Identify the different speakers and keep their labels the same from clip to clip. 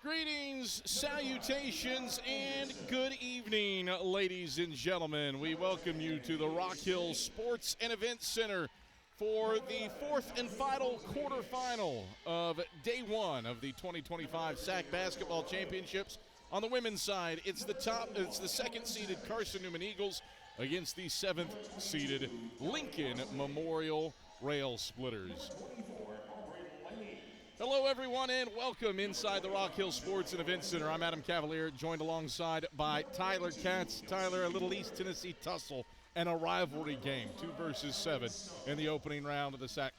Speaker 1: Greetings, salutations, and good evening, ladies and gentlemen. We welcome you to the Rock Hill Sports and Events Center for the fourth and final quarterfinal of Day 1 of the 2025 SAC Basketball Championships. On the women's side, it's the second-seeded Carson-Newman Eagles against the seventh-seeded Lincoln Memorial Rail Splitters. Hello, everyone, and welcome inside the Rock Hill Sports and Events Center. I'm Adam Cavalier, joined alongside by Tyler Katz. Tyler, a little East Tennessee tussle and a rivalry game, 2 versus 7 in the opening round of the SAC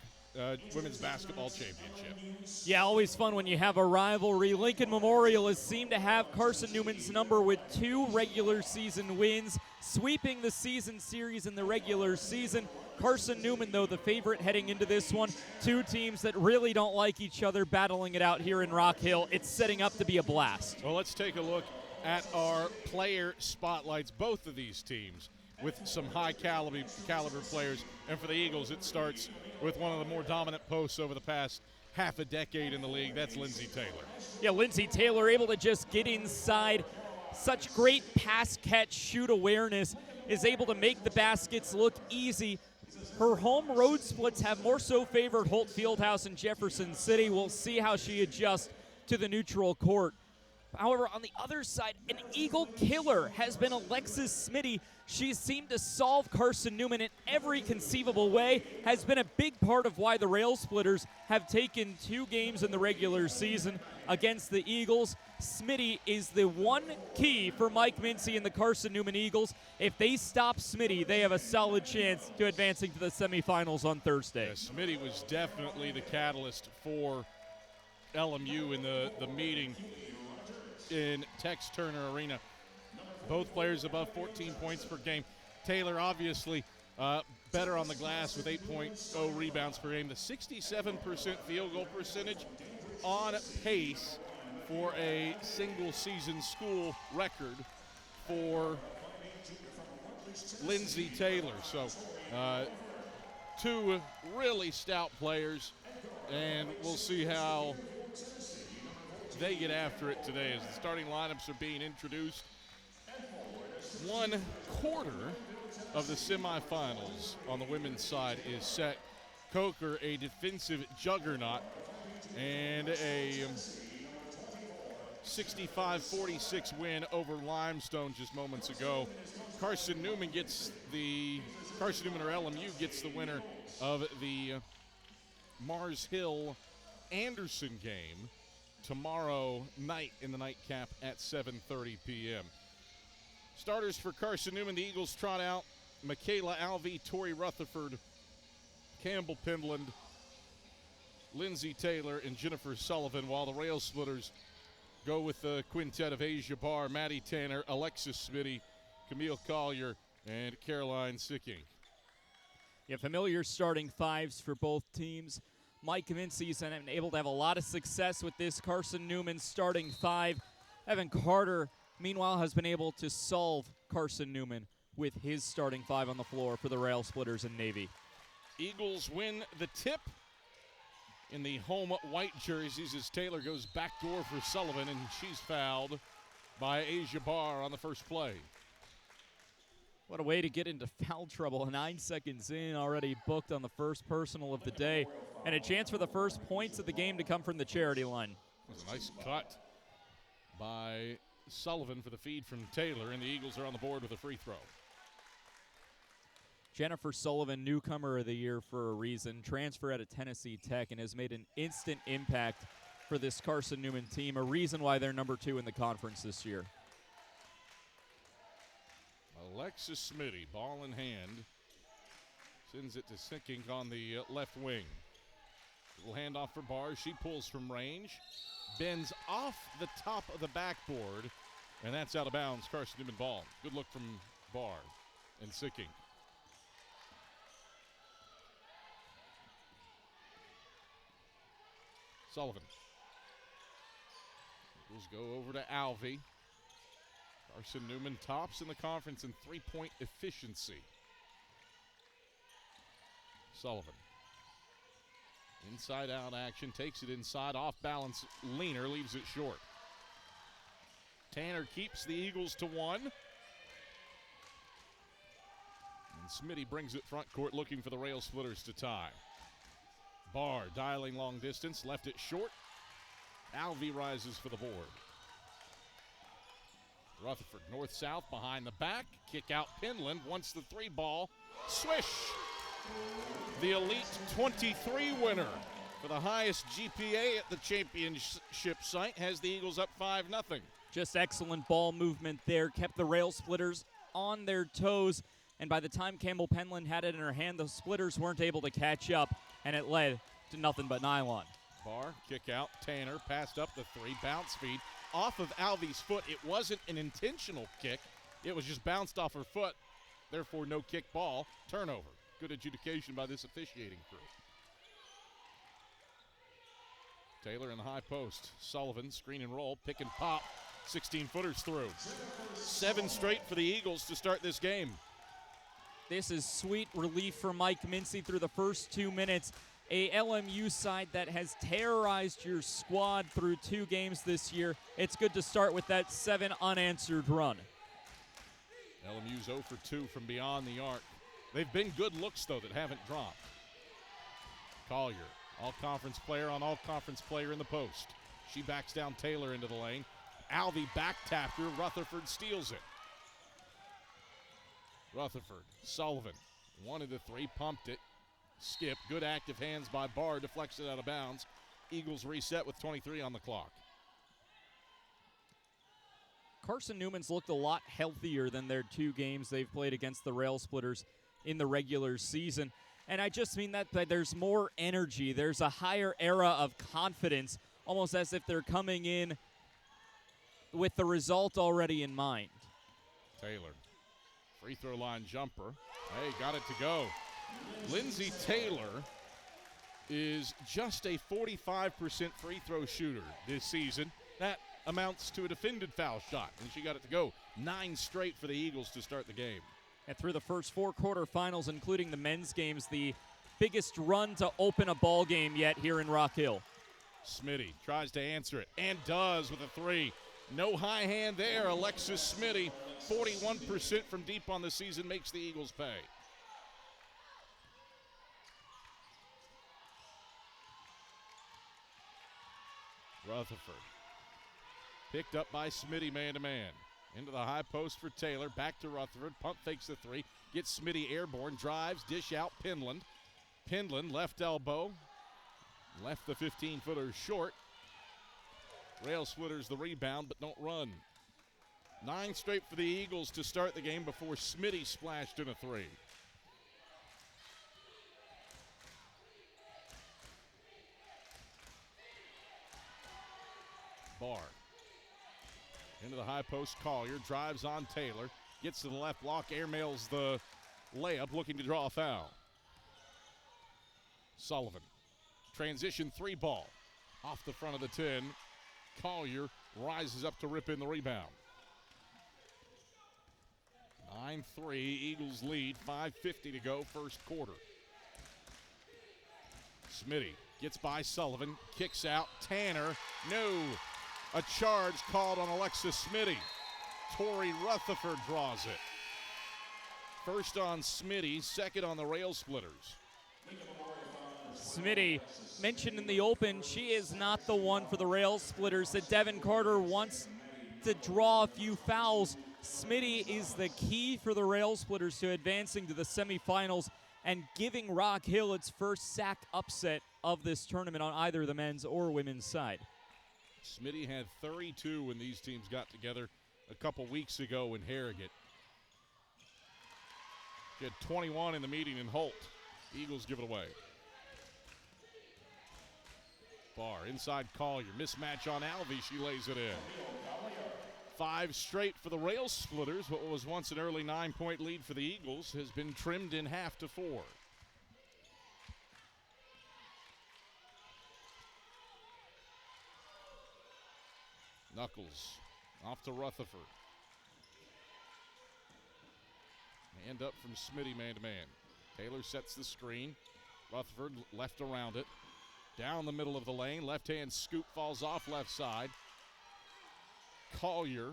Speaker 1: Women's Basketball Championship.
Speaker 2: Yeah, always fun when you have a rivalry. Lincoln Memorial has seemed to have Carson-Newman's number with 2 regular season wins, sweeping the season series in the regular season. Carson-Newman, though, the favorite heading into this one. 2 teams that really don't like each other battling it out here in Rock Hill. It's setting up to be a blast.
Speaker 1: Well, let's take a look at our player spotlights, both of these teams, with some high caliber players. And for the Eagles, it starts with one of the more dominant posts over the past half a decade in the league. That's Lindsey Taylor.
Speaker 2: Yeah, Lindsey Taylor able to just get inside. Such great pass, catch, shoot awareness. Is able to make the baskets look easy. Her home road splits have more so favored Holt Fieldhouse and Jefferson City. We'll see how she adjusts to the neutral court. However, on the other side, an Eagle killer has been Alexis Smitty. She's seemed to solve Carson-Newman in every conceivable way, has been a big part of why the Rail Splitters have taken 2 games in the regular season against the Eagles. Smitty is the one key for Mike Mincy and the Carson-Newman Eagles. If they stop Smitty, they have a solid chance to advancing to the semifinals on Thursday.
Speaker 1: Yeah, Smitty was definitely the catalyst for LMU in the meeting in Tex Turner Arena. Both players above 14 points per game. Taylor obviously better on the glass with 8.0 rebounds per game. The 67% field goal percentage on pace for a single season school record for Lindsey Taylor. So 2 really stout players, and we'll see how they get after it today as the starting lineups are being introduced. 1/4 of the semifinals on the women's side is set. Coker, a defensive juggernaut, and a 65-46 win over Limestone just moments ago. Carson-Newman or LMU gets the winner of the Mars Hill Anderson game tomorrow night in the nightcap at 7:30 p.m. Starters for Carson-Newman, the Eagles trot out Michaela Alvey, Tori Rutherford, Campbell Pendland, Lindsey Taylor, and Jennifer Sullivan, while the Rail Splitters go with the quintet of Asia Barr, Maddie Tanner, Alexis Smitty, Camille Collier, and Caroline Sicking.
Speaker 2: Yeah, familiar starting 5s for both teams. Mike Mincy's been able to have a lot of success with this Carson-Newman starting 5. Evan Carter, meanwhile, has been able to solve Carson-Newman with his starting 5 on the floor for the Rail Splitters and Navy.
Speaker 1: Eagles win the tip in the home white jerseys as Taylor goes backdoor for Sullivan, and she's fouled by Asia Barr on the first play.
Speaker 2: What a way to get into foul trouble. 9 seconds in, already booked on the first personal of the day. And a chance for the first points of the game to come from the charity line.
Speaker 1: It was a nice cut by Sullivan for the feed from Taylor, and the Eagles are on the board with a free throw.
Speaker 2: Jennifer Sullivan, newcomer of the year for a reason, transfer out of Tennessee Tech, and has made an instant impact for this Carson-Newman team, a reason why they're number 2 in the conference this year.
Speaker 1: Alexis Smitty, ball in hand, sends it to Sicking on the left wing. Little handoff for Barr. She pulls from range, bends off the top of the backboard, and that's out of bounds. Carson-Newman ball. Good look from Barr and Sicking. Sullivan. Eagles go over to Alvey. Carson-Newman tops in the conference in three-point efficiency. Sullivan. Inside-out action, takes it inside, off balance. Leaner leaves it short. Tanner keeps the Eagles to 1. And Smitty brings it front court looking for the Rail Splitters to tie. Barr dialing long distance, left it short. Alvey rises for the board. Rutherford north-south behind the back. Kick out Penland. Wants the 3 ball. Swish! The Elite 23 winner for the highest GPA at the championship site has the Eagles up 5-0.
Speaker 2: Just excellent ball movement there. Kept the Rail Splitters on their toes. And by the time Campbell Penland had it in her hand, the Splitters weren't able to catch up, and it led to nothing but nylon.
Speaker 1: Barr, kick out. Tanner passed up the 3. Bounce feed off of Alvey's foot. It wasn't an intentional kick. It was just bounced off her foot. Therefore, no kick ball. Turnover. Good adjudication by this officiating crew. Taylor in the high post. Sullivan, screen and roll, pick and pop. 16-footers through. 7 straight for the Eagles to start this game.
Speaker 2: This is sweet relief for Mike Mincy through the first 2 minutes. A LMU side that has terrorized your squad through 2 games this year. It's good to start with that 7 unanswered run.
Speaker 1: LMU's 0 for 2 from beyond the arc. They've been good looks, though, that haven't dropped. Collier, all-conference player on all-conference player in the post. She backs down Taylor into the lane. Alvey back-tapped her. Rutherford steals it. Rutherford, Sullivan, wanted the 3, pumped it. Skip, good active hands by Barr, deflects it out of bounds. Eagles reset with 23 on the clock.
Speaker 2: Carson-Newman's looked a lot healthier than their 2 games they've played against the Rail Splitters in the regular season. And I just mean that there's more energy. There's a higher era of confidence, almost as if they're coming in with the result already in mind.
Speaker 1: Taylor, free throw line jumper. Hey, got it to go. Lindsay Taylor is just a 45% free throw shooter this season. That amounts to a defended foul shot, and she got it to go. 9 straight for the Eagles to start the game.
Speaker 2: And through the first 4 quarterfinals, including the men's games, the biggest run to open a ball game yet here in Rock Hill.
Speaker 1: Smitty tries to answer it, and does with a 3. No high hand there. Alexis Smitty, 41% from deep on the season, makes the Eagles pay. Rutherford. Picked up by Smitty man-to-man. Into the high post for Taylor. Back to Rutherford. Pump fakes the 3. Gets Smitty airborne. Drives. Dish out. Penland. Penland left elbow. Left the 15-footer short. Rail Splitters the rebound, but don't run. 9 straight for the Eagles to start the game before Smitty splashed in a 3. Barr. Into the high post, Collier drives on Taylor. Gets to the left block, airmails the layup, looking to draw a foul. Sullivan. Transition 3 ball. Off the front of the 10. Collier rises up to rip in the rebound. 9-3, Eagles lead, 5:50 to go, first quarter. Smitty gets by Sullivan, kicks out, Tanner, no. A charge called on Alexis Smitty. Tori Rutherford draws it. First on Smitty, second on the Rail Splitters.
Speaker 2: Smitty mentioned in the open she is not the one for the Rail Splitters that Devin Carter wants to draw a few fouls. Smitty is the key for the Rail Splitters to advancing to the semifinals and giving Rock Hill its first SAC upset of this tournament on either the men's or women's side.
Speaker 1: Smitty had 32 when these teams got together a couple weeks ago in Harrogate. She had 21 in the meeting in Holt. Eagles give it away. Barr inside Collier. Mismatch on Alvey. She lays it in. 5 straight for the Rail Splitters. What was once an early 9-point lead for the Eagles has been trimmed in half to 4. Knuckles off to Rutherford. Hand up from Smitty man-to-man. Taylor sets the screen. Rutherford left around it. Down the middle of the lane. Left-hand scoop falls off left side. Collier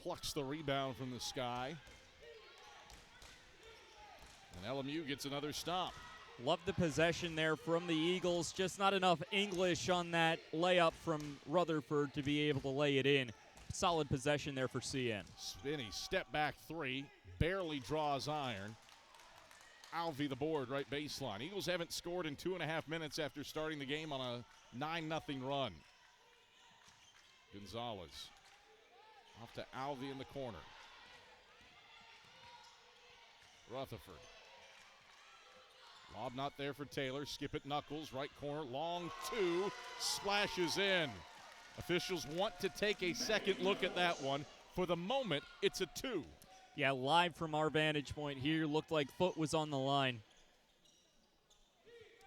Speaker 1: plucks the rebound from the sky. And LMU gets another stop.
Speaker 2: Love the possession there from the Eagles. Just not enough English on that layup from Rutherford to be able to lay it in. Solid possession there for CN.
Speaker 1: Spinney, step back three, barely draws iron. Alvey the board, right baseline. Eagles haven't scored in 2.5 minutes after starting the game on a 9-0 run. Gonzalez off to Alvey in the corner. Rutherford. Lob not there for Taylor. Skip it, Knuckles, right corner, long two, splashes in. Officials want to take a second look at that one. For the moment, it's a 2.
Speaker 2: Yeah, live from our vantage point here, looked like foot was on the line.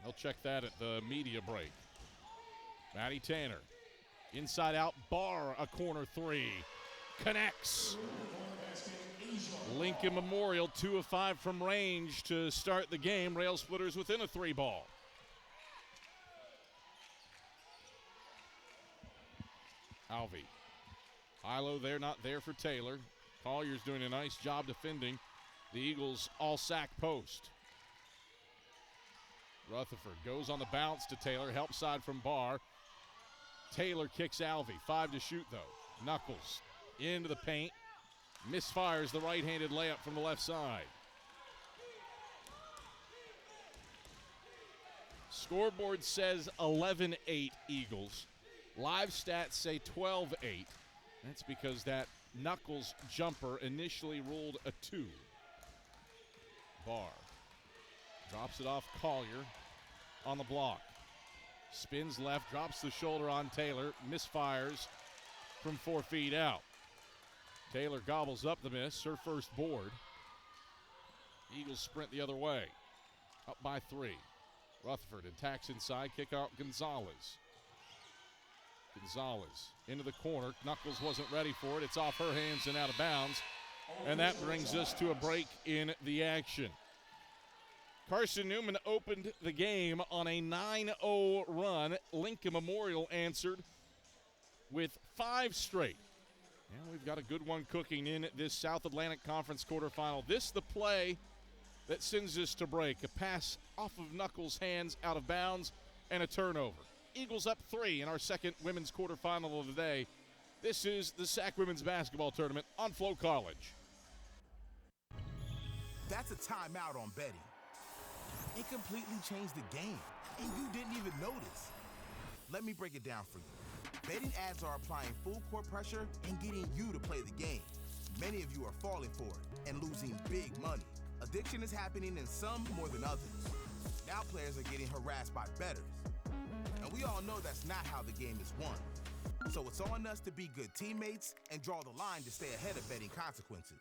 Speaker 1: They'll check that at the media break. Matty Tanner, inside out, bar a corner three. Connects. Lincoln Memorial, 2 of 5 from range to start the game. Rail Splitters within a 3-ball. Alvey. Hilo there, not there for Taylor. Collier's doing a nice job defending the Eagles' all-sack post. Rutherford goes on the bounce to Taylor, help side from Barr. Taylor kicks Alvey, 5 to shoot though. Knuckles into the paint, misfires the right-handed layup from the left side. Scoreboard says 11-8 Eagles. Live stats say 12-8. That's because that Knuckles jumper initially ruled a 2. Barr drops it off Collier on the block. Spins left, drops the shoulder on Taylor, misfires from 4 feet out. Taylor gobbles up the miss, her first board. Eagles sprint the other way. Up by 3. Rutherford attacks inside, kick out Gonzalez. Gonzalez into the corner. Knuckles wasn't ready for it. It's off her hands and out of bounds. And that brings us to a break in the action. Carson-Newman opened the game on a 9-0 run. Lincoln Memorial answered with 5 straight. And we've got a good one cooking in this South Atlantic Conference quarterfinal. This the play that sends us to break. A pass off of Knuckles' hands out of bounds and a turnover. Eagles up 3 in our second women's quarterfinal of the day. This is the SAC Women's Basketball Tournament on Flow College.
Speaker 3: That's a timeout on betting. It completely changed the game, and you didn't even notice. Let me break it down for you. Betting ads are applying full court pressure and getting you to play the game. Many of you are falling for it and losing big money. Addiction is happening in some more than others. Now players are getting harassed by bettors. And we all know that's not how the game is won. So it's on us to be good teammates and draw the line to stay ahead of betting consequences.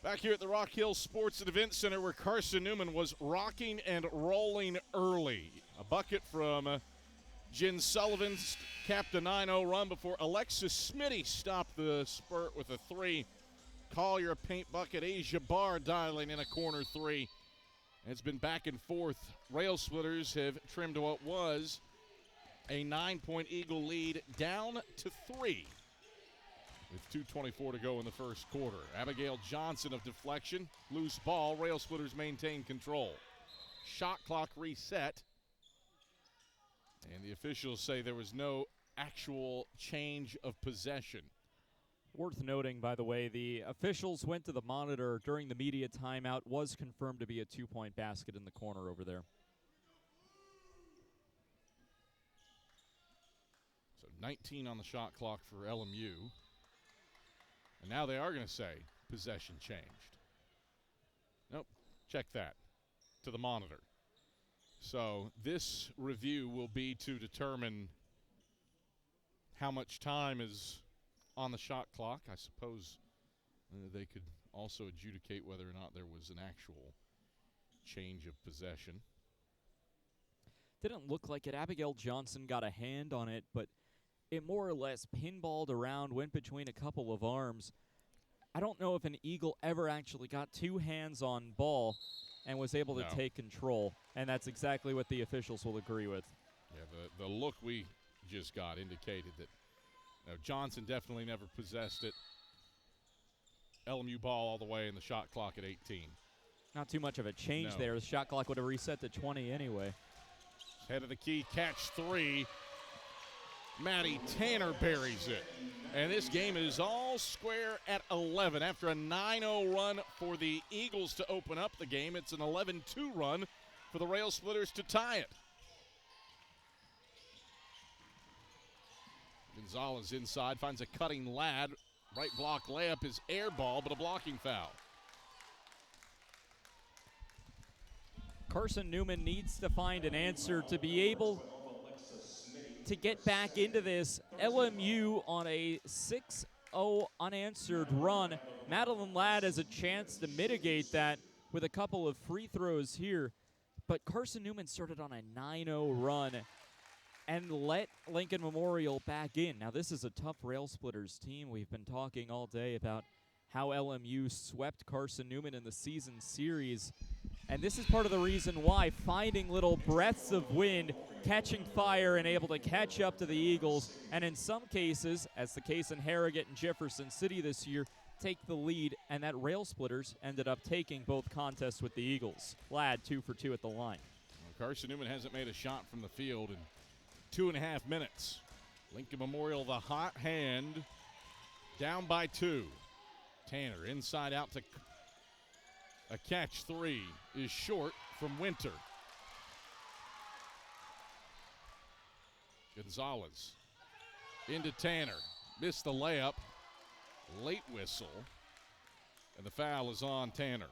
Speaker 1: Back here at the Rock Hill Sports and Event Center where Carson-Newman was rocking and rolling early. A bucket from Jen Sullivan capped a 9-0 run before Alexis Smitty stopped the spurt with a 3. Collier a paint bucket. Asia Barr dialing in a corner 3. It's been back and forth. Rail Splitters have trimmed what was a 9-point Eagle lead down to 3. With 2:24 to go in the first quarter. Abigail Johnson of deflection. Loose ball. Rail Splitters maintain control. Shot clock reset. And the officials say there was no actual change of possession.
Speaker 2: Worth noting, by the way, the officials went to the monitor during the media timeout. Was confirmed to be a 2-point basket in the corner over there.
Speaker 1: So 19 on the shot clock for LMU. And now they are going to say possession changed. Nope, check that to the monitor. So this review will be to determine how much time is on the shot clock. I suppose they could also adjudicate whether or not there was an actual change of possession.
Speaker 2: Didn't look like it. Abigail Johnson got a hand on it, but it more or less pinballed around, went between a couple of arms. I don't know if an Eagle ever actually got two hands on ball and was able to take control, and that's exactly what the officials will agree with.
Speaker 1: Yeah, the look we just got indicated that Johnson definitely never possessed it. LMU ball all the way in the shot clock at 18.
Speaker 2: Not too much of a change there. The shot clock would have reset to 20 anyway.
Speaker 1: Head of the key, catch three. Maddie Tanner buries it. And this game is all square at 11. After a 9-0 run for the Eagles to open up the game, it's an 11-2 run for the Rail Splitters to tie it. Gonzalez inside, finds a cutting Ladd. Right block layup is air ball, but a blocking foul.
Speaker 2: Carson-Newman needs to find an answer to be able to get back into this. LMU on a 6-0 unanswered run. Madeline Ladd has a chance to mitigate that with a couple of free throws here. But Carson-Newman started on a 9-0 run and let Lincoln Memorial back in. Now, this is a tough Rail Splitters team. We've been talking all day about how LMU swept Carson-Newman in the season series. And this is part of the reason why, finding little breaths of wind, catching fire, and able to catch up to the Eagles. And in some cases, as the case in Harrogate and Jefferson City this year, take the lead. And that Rail Splitters ended up taking both contests with the Eagles. Ladd 2 for 2 at the line.
Speaker 1: Well, Carson-Newman hasn't made a shot from the field in 2.5 minutes. Lincoln Memorial, the hot hand, down by 2. Tanner inside out to a catch three is short from Winter. Gonzalez into Tanner. Missed the layup. Late whistle. And the foul is on Tanner.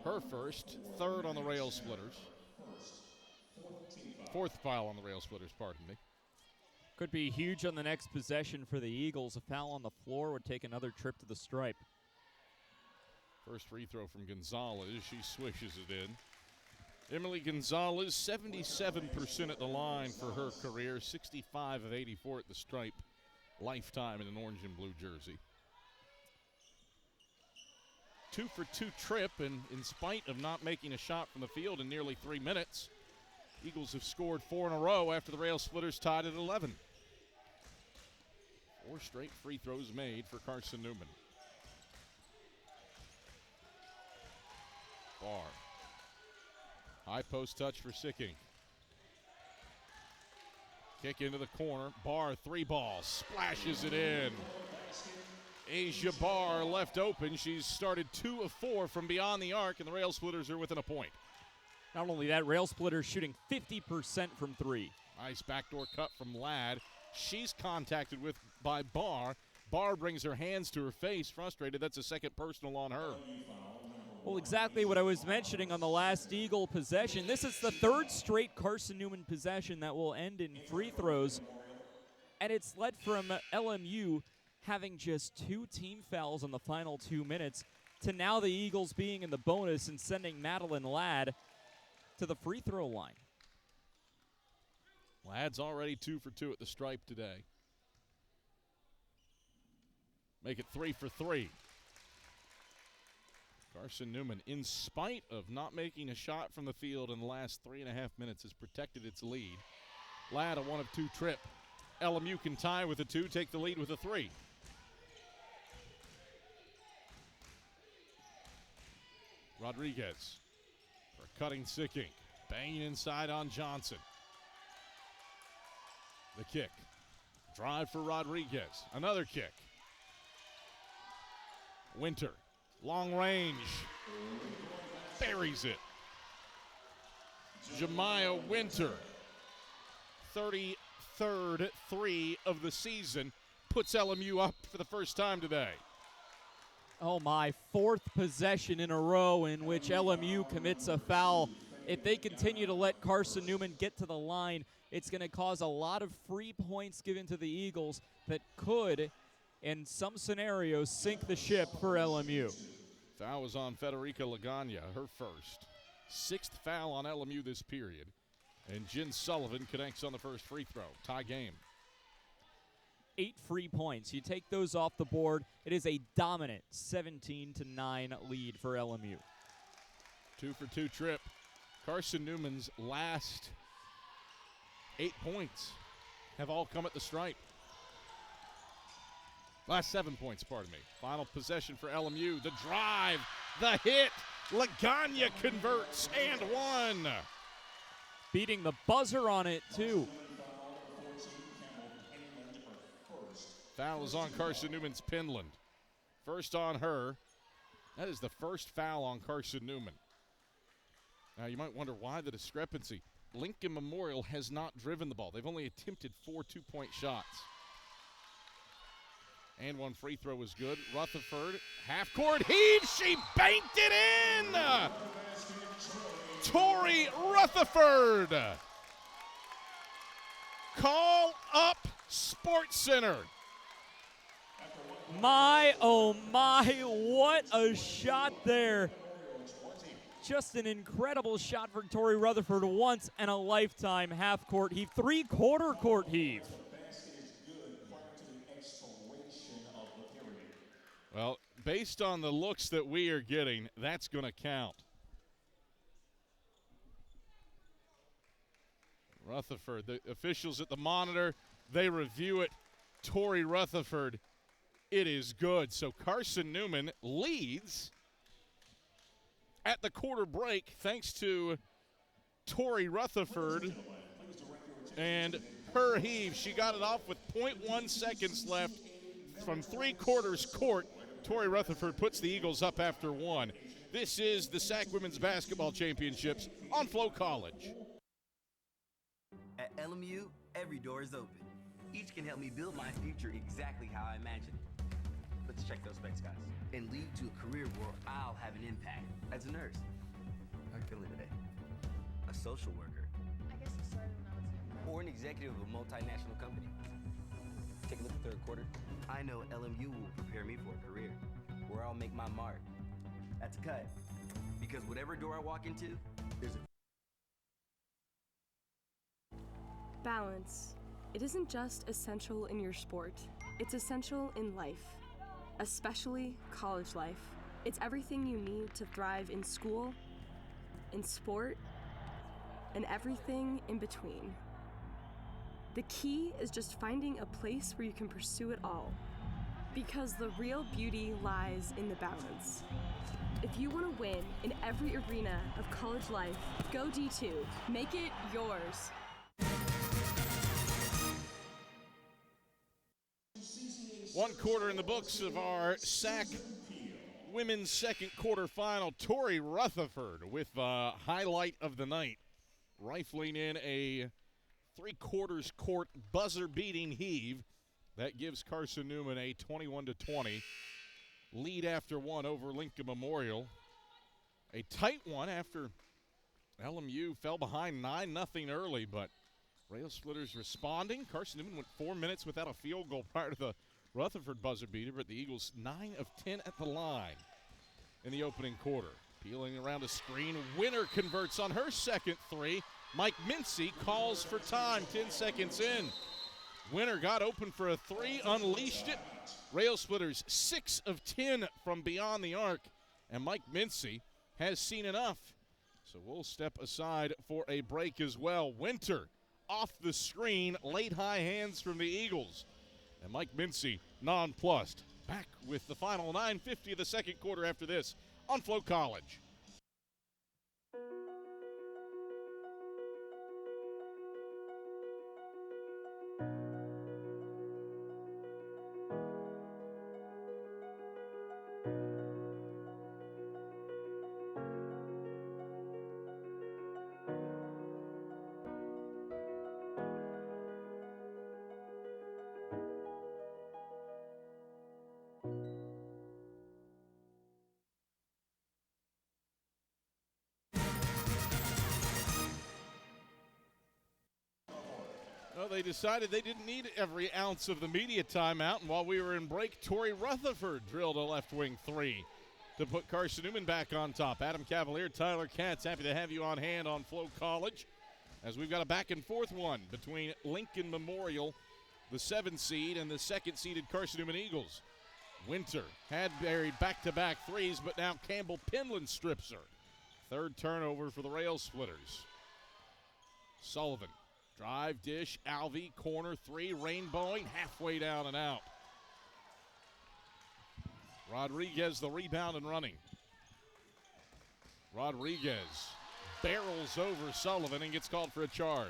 Speaker 1: Her first, third on the Rail Splitters. Fourth foul on the Rail Splitters, pardon me.
Speaker 2: Could be huge on the next possession for the Eagles. A foul on the floor would take another trip to the stripe.
Speaker 1: First free throw from Gonzalez. She swishes it in. Emily Gonzalez, 77% at the line for her career, 65 of 84 at the stripe, lifetime in an orange and blue jersey. 2 for 2 trip, and in spite of not making a shot from the field in nearly 3 minutes, Eagles have scored 4 in a row after the Rail Splitters tied at 11. 4 straight free throws made for Carson-Newman. Barr. High post touch for Sicking. Kick into the corner. Barr, 3 ball, splashes it in. Asia Barr left open. She's started 2 of 4 from beyond the arc, and the Rail Splitters are within a point.
Speaker 2: Not only that, Rail Splitters shooting 50% from 3.
Speaker 1: Nice backdoor cut from Ladd. She's contacted with by Barr. Barr brings her hands to her face, frustrated. That's a second personal on her.
Speaker 2: Well, exactly what I was mentioning on the last Eagle possession. This is the 3rd straight Carson-Newman possession that will end in free throws. And it's led from LMU having just 2 team fouls in the final 2 minutes to now the Eagles being in the bonus and sending Madeline Ladd to the free throw line.
Speaker 1: Ladd's already 2 for 2 at the stripe today. Make it 3 for 3. Carson-Newman, in spite of not making a shot from the field in the last 3.5 minutes, has protected its lead. Ladd, a 1 of 2 trip. LMU can tie with a 2, take the lead with a 3. Rodriguez for cutting Sicking. Banging inside on Johnson. The kick. Drive for Rodriguez. Another kick. Winter. Long range. Buries it. Jemiah Winter. 33rd 3 of the season. Puts LMU up for the first time today.
Speaker 2: Oh my, 4th possession in a row in which LMU commits a foul If they continue to let Carson-Newman get to the line, it's going to cause a lot of free points given to the Eagles that could, in some scenarios, sink the ship for LMU.
Speaker 1: Foul was on Federica Lagana, her first. 6th foul on LMU this period. And Jen Sullivan connects on the first free throw. Tie game.
Speaker 2: 8 free points. You take those off the board, it is a dominant 17-9 lead for LMU.
Speaker 1: 2-for-2 trip. Carson-Newman's last 8 points have all come at the stripe. Last 7 points, pardon me. Final possession for LMU. The drive, the hit. Lagana converts and one.
Speaker 2: Beating the buzzer on it, too.
Speaker 1: Foul is on Carson-Newman's Penland. First on her. That is the first foul on Carson-Newman. Now, you might wonder why the discrepancy. Lincoln Memorial has not driven the ball. They've only attempted 4 2-point shots. And one free throw was good. Rutherford, half-court heave. She banked it in! Tori Rutherford. Call up Sports Center.
Speaker 2: My, oh my, what a shot there. Just an incredible shot for Tori Rutherford. Once in a lifetime half-court heave, 3/4 court heave.
Speaker 1: Well, based on the looks that we are getting, that's going to count. Rutherford, the officials at the monitor, they review it. Tori Rutherford, it is good. So Carson-Newman leads at the quarter break thanks to Tori Rutherford and her heave. She got it off with 0.1 seconds left from 3/4 court. Tori Rutherford puts the Eagles up after one. This is the SAC Women's Basketball Championships on Flow College.
Speaker 4: At LMU, every door is open. Each can help me build my future exactly how I imagine it. Let's check those specs, guys. And lead to a career where I'll have an impact. As a nurse. How are you feeling today? A social worker.
Speaker 5: I guess it started when I was younger.
Speaker 4: Or an executive of a multinational company. Take a look at the third quarter. I know LMU will prepare me for a career where I'll make my mark. That's a cut. Because whatever door I walk into, there's a
Speaker 6: balance. It isn't just essential in your sport, it's essential in life, especially college life. It's everything you need to thrive in school, in sport, and everything in between. The key is just finding a place where you can pursue it all, because the real beauty lies in the balance. If you want to win in every arena of college life, go D2. Make it yours.
Speaker 1: One quarter in the books of our SAC women's second quarter final. Tori Rutherford with the highlight of the night, rifling in a 3/4 court buzzer-beating heave that gives Carson-Newman a 21-20 lead after one over Lincoln Memorial. A tight one after LMU fell behind 9-0 early, but Rail Splitters responding. Carson-Newman went 4 minutes without a field goal prior to the Rutherford buzzer beater, but the Eagles 9 of 10 at the line in the opening quarter. Peeling around a screen, Winner converts on her second three. Mike Mincy calls for time, 10 seconds in. Winner got open for a three, unleashed it. Rail Splitters 6 of 10 from beyond the arc, and Mike Mincy has seen enough. So we'll step aside for a break as well. Winter off the screen, late high hands from the Eagles. And Mike Mincy nonplussed. Back with the final 9:50 of the second quarter after this on Flow College. they decided they didn't need every ounce of the media timeout, and while we were in break, Tori Rutherford drilled a left wing three to put Carson-Newman back on top. Adam Cavalier, Tyler Katz, happy to have you on hand on Flow College, as we've got a back-and-forth one between Lincoln Memorial, the 7th seed, and the 2nd-seeded Carson-Newman Eagles. Winter had buried back-to-back threes, but now Campbell Penland strips her. 3rd turnover for the Rail Splitters. Sullivan, drive, dish, Alvey, corner three, rainbowing, halfway down and out. Rodriguez the rebound and running. Rodriguez barrels over Sullivan and gets called for a charge.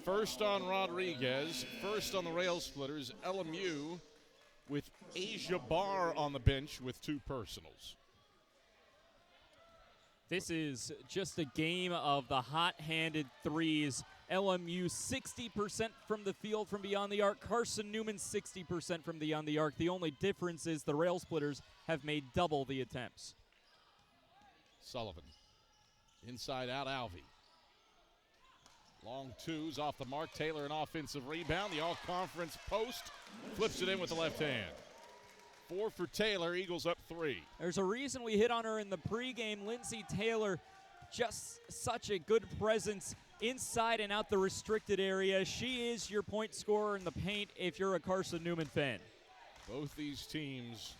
Speaker 1: First on Rodriguez, first on the Rail Splitters, LMU with Asia Barr on the bench with 2 personals.
Speaker 2: This is just a game of the hot-handed threes. LMU 60% from the field from beyond the arc. Carson-Newman 60% from beyond the arc. The only difference is the Rail Splitters have made double the attempts.
Speaker 1: Sullivan, inside out Alvey. Long twos off the mark. Taylor an offensive rebound. The all-conference post flips it in with the left hand. 4 for Taylor, Eagles up 3.
Speaker 2: There's a reason we hit on her in the pregame. Lindsey Taylor, just such a good presence inside and out the restricted area. She is your point scorer in the paint if you're a Carson-Newman fan.
Speaker 1: Both these teams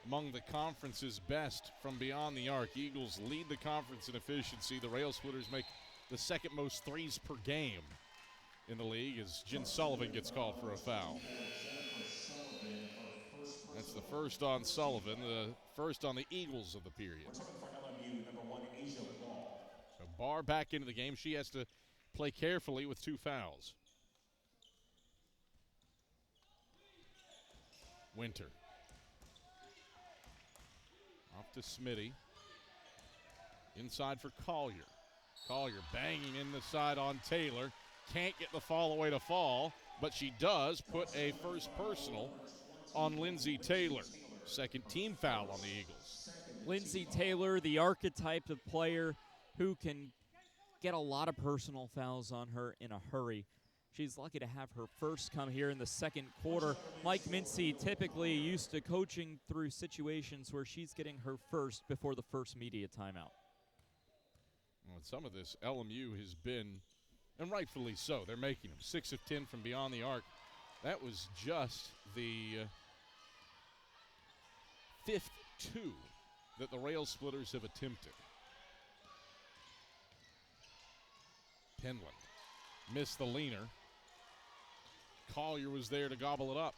Speaker 1: among the conference's best from beyond the arc. Eagles lead the conference in efficiency. The Rail Splitters make the 2nd most threes per game in the league as Jen Sullivan gets called for a foul. That's the first on Sullivan, the first on the Eagles of the period. So Barr back into the game. She has to play carefully with 2 fouls. Winter. Off to Smitty. Inside for Collier. Collier banging in the side on Taylor. Can't get the fall away to fall, but she does put a first personal on Lindsey Taylor. 2nd team foul on the Eagles.
Speaker 2: Lindsey Taylor, the archetype of player who can get a lot of personal fouls on her in a hurry. She's lucky to have her first come here in the 2nd quarter. Mike Mincy typically used to coaching through situations where she's getting her first before the first media timeout.
Speaker 1: Well, some of this LMU has been, and rightfully so, they're making them 6 of 10 from beyond the arc. That was just the 5th 2 that the Rail Splitters have attempted. Penland missed the leaner. Collier was there to gobble it up.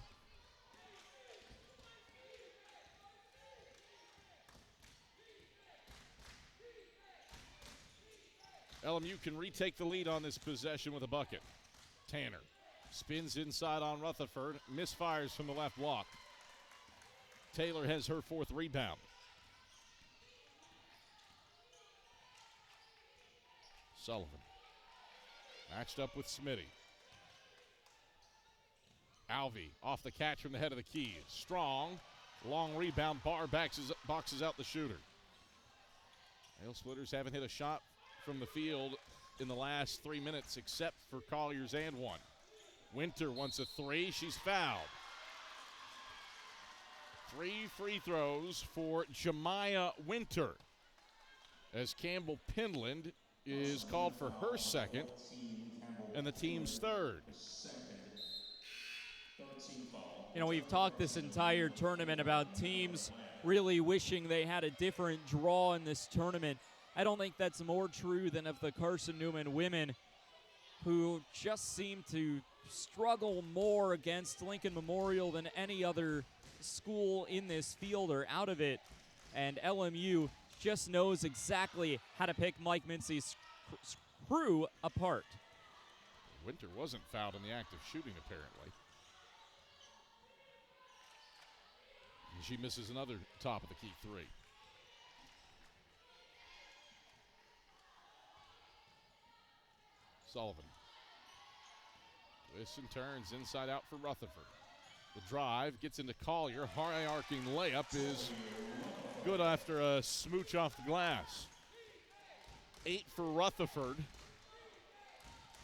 Speaker 1: LMU can retake the lead on this possession with a bucket. Tanner spins inside on Rutherford, misfires from the left block. Taylor has her 4th rebound. Sullivan matched up with Smitty. Alvey off the catch from the head of the key. Strong, long rebound. Barr boxes out the shooter. Rail Splitters haven't hit a shot from the field in the last 3 minutes except for Collier's and one. Winter wants a 3. She's fouled. 3 free throws for Jemiah Winter as Campbell Penland is called for her 2nd and the team's 3rd.
Speaker 2: You know, we've talked this entire tournament about teams really wishing they had a different draw in this tournament. I don't think that's more true than of the Carson-Newman women, who just seem to struggle more against Lincoln Memorial than any other school in this field or out of it. And LMU just knows exactly how to pick Mike Mincy's crew apart.
Speaker 1: Winter wasn't fouled in the act of shooting, apparently. And she misses another top of the key 3. Sullivan. Twists and turns inside out for Rutherford. The drive gets into Collier. High arcing layup is good after a smooch off the glass. 8 for Rutherford.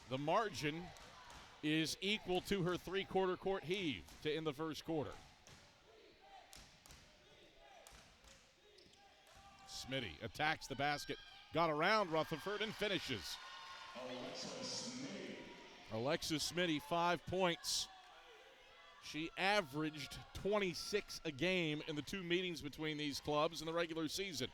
Speaker 1: The margin is equal to her three-quarter court heave to end the first quarter. Smitty attacks the basket, got around Rutherford and finishes. Alexis Smitty, 5 points. She averaged 26 a game in the two meetings between these clubs in the regular season.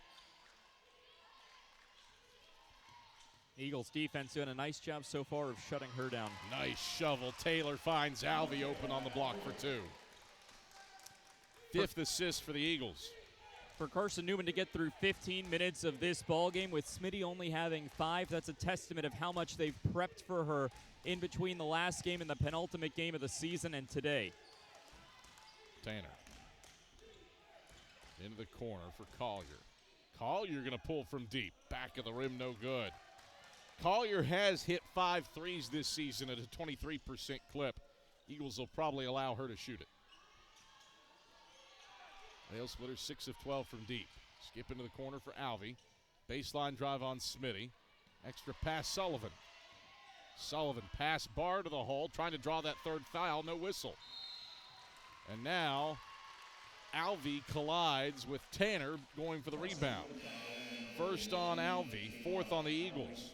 Speaker 2: Eagles defense doing a nice job so far of shutting her down.
Speaker 1: Nice shovel. Taylor finds Alvey open on the block for two. Fifth assist for the Eagles.
Speaker 2: For Carson-Newman to get through 15 minutes of this ball game with Smitty only having 5, that's a testament of how much they've prepped for her in between the last game and the penultimate game of the season and today.
Speaker 1: Tanner. Into the corner for Collier. Collier going to pull from deep. Back of the rim, no good. Collier has hit 5 threes this season at a 23% clip. Eagles will probably allow her to shoot it. Rail splitter 6 of 12 from deep. Skip into the corner for Alvey. Baseline drive on Smitty. Extra pass Sullivan. Sullivan pass Barr to the hole, trying to draw that third foul, no whistle. And now Alvey collides with Tanner going for the rebound. First on Alvey, fourth on the Eagles.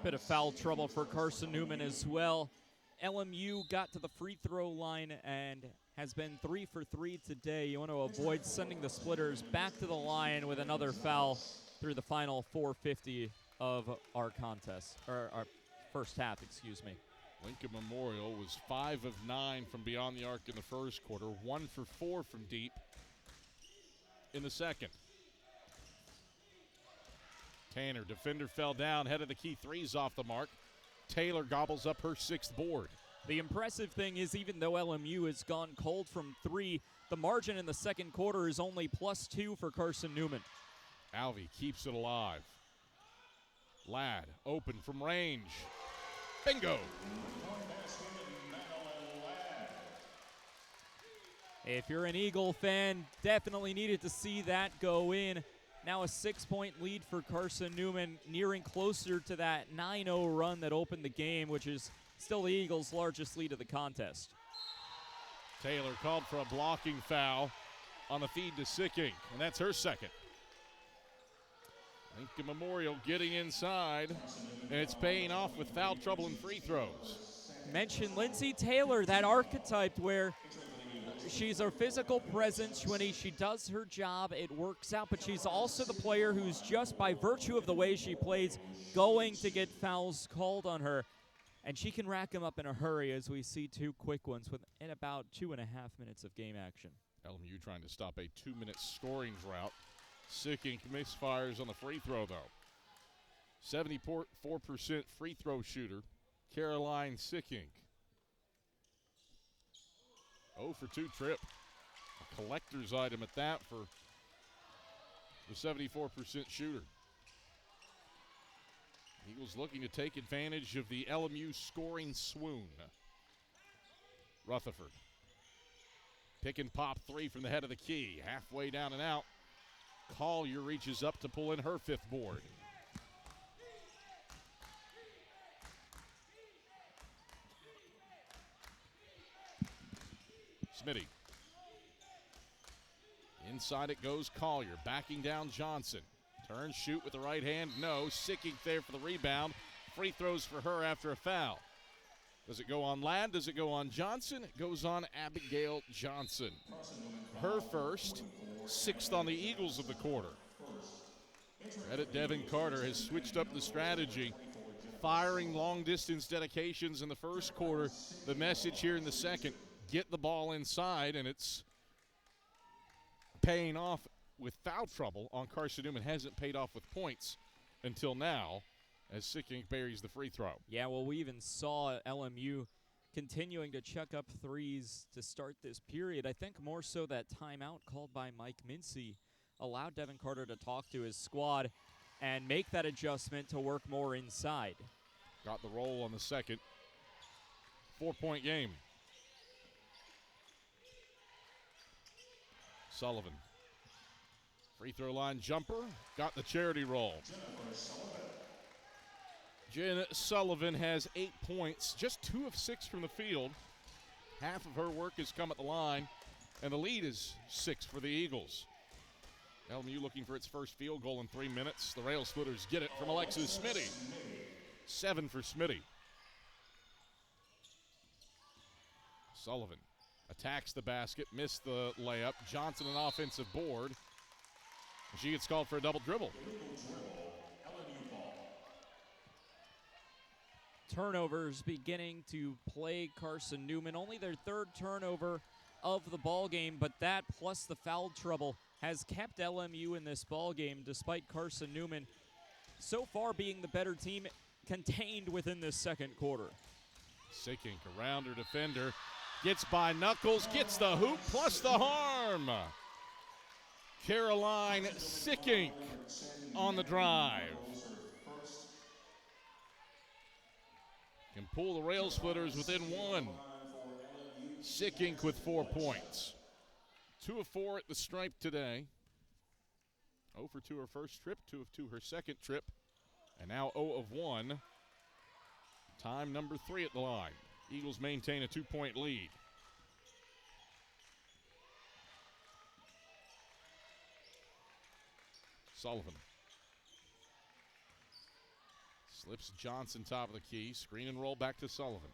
Speaker 2: Bit of foul trouble for Carson-Newman as well. LMU got to the free throw line and has been 3 for 3 today. You want to avoid sending the Splitters back to the line with another foul through the final 4:50 of our contest, or our first half, excuse me.
Speaker 1: Lincoln Memorial was 5 of 9 from beyond the arc in the first quarter, 1 for 4 from deep in the second. Tanner, defender fell down, head of the key, threes off the mark. Taylor gobbles up her 6th board.
Speaker 2: The impressive thing is, even though LMU has gone cold from 3, the margin in the second quarter is only +2 for Carson-Newman.
Speaker 1: Alvey keeps it alive. Ladd open from range. Bingo!
Speaker 2: If you're an Eagle fan, definitely needed to see that go in. Now a 6-point lead for Carson-Newman, nearing closer to that 9-0 run that opened the game, which is still the Eagles' largest lead of the contest.
Speaker 1: Taylor called for a blocking foul on the feed to Sicking, and that's her second. Lincoln Memorial getting inside, and it's paying off with foul trouble and free throws.
Speaker 2: Mention Lindsay Taylor, that archetype where she's a physical presence. When she does her job, it works out, but she's also the player who's, just by virtue of the way she plays, going to get fouls called on her. And she can rack them up in a hurry, as we see 2 quick ones within about 2.5 minutes of game action.
Speaker 1: LMU trying to stop a 2-minute scoring drought. Sicking misfires on the free throw, though. 74% free throw shooter, Caroline Sicking. 0 for 2 trip. A collector's item at that for the 74% shooter. Eagles looking to take advantage of the LMU scoring swoon. Rutherford. Pick and pop 3 from the head of the key. Halfway down and out. Collier reaches up to pull in her 5th board. Smitty. Inside it goes Collier, backing down Johnson. Turn, shoot with the right hand, no. Sicking there for the rebound. Free throws for her after a foul. Does it go on Ladd? Does it go on Johnson? It goes on Abigail Johnson. Her first, 6th on the Eagles of the quarter. Credit Devin Carter has switched up the strategy, firing long-distance dedications in the first quarter. The message here in the second, get the ball inside, and it's paying off with foul trouble on Carson-Newman. Hasn't paid off with points until now, as Sicking buries the free throw.
Speaker 2: Yeah, well, we even saw LMU continuing to chuck up threes to start this period. I think more so that timeout called by Mike Mincy allowed Devin Carter to talk to his squad and make that adjustment to work more inside.
Speaker 1: Got the roll on the second. 4-point game. Sullivan Free throw line jumper, got the charity roll. Jen Sullivan has 8 points, just 2 of 6 from the field. Half of her work has come at the line, and the lead is 6 for the Eagles. LMU looking for its first field goal in 3 minutes. The Rail Splitters get it from Alexis Smitty. 7 for Smitty. Sullivan attacks the basket, missed the layup. Johnson an offensive board. She gets called for a double dribble.
Speaker 2: Turnovers beginning to plague Carson-Newman. Only their 3rd turnover of the ball game, but that plus the foul trouble has kept LMU in this ball game despite Carson-Newman so far being the better team contained within this second quarter.
Speaker 1: Sikink around her defender, gets by Knuckles, gets the hoop plus the harm. Caroline Sikink on the drive. Can pull the Rail Splitters within 1. Sikink with 4 points. 2 of 4 at the stripe today. 0 for 2 her first trip, 2 of 2 her second trip, and now 0 of 1. Time number 3 at the line. Eagles maintain a 2-point lead. Sullivan. Slips Johnson top of the key. Screen and roll back to Sullivan.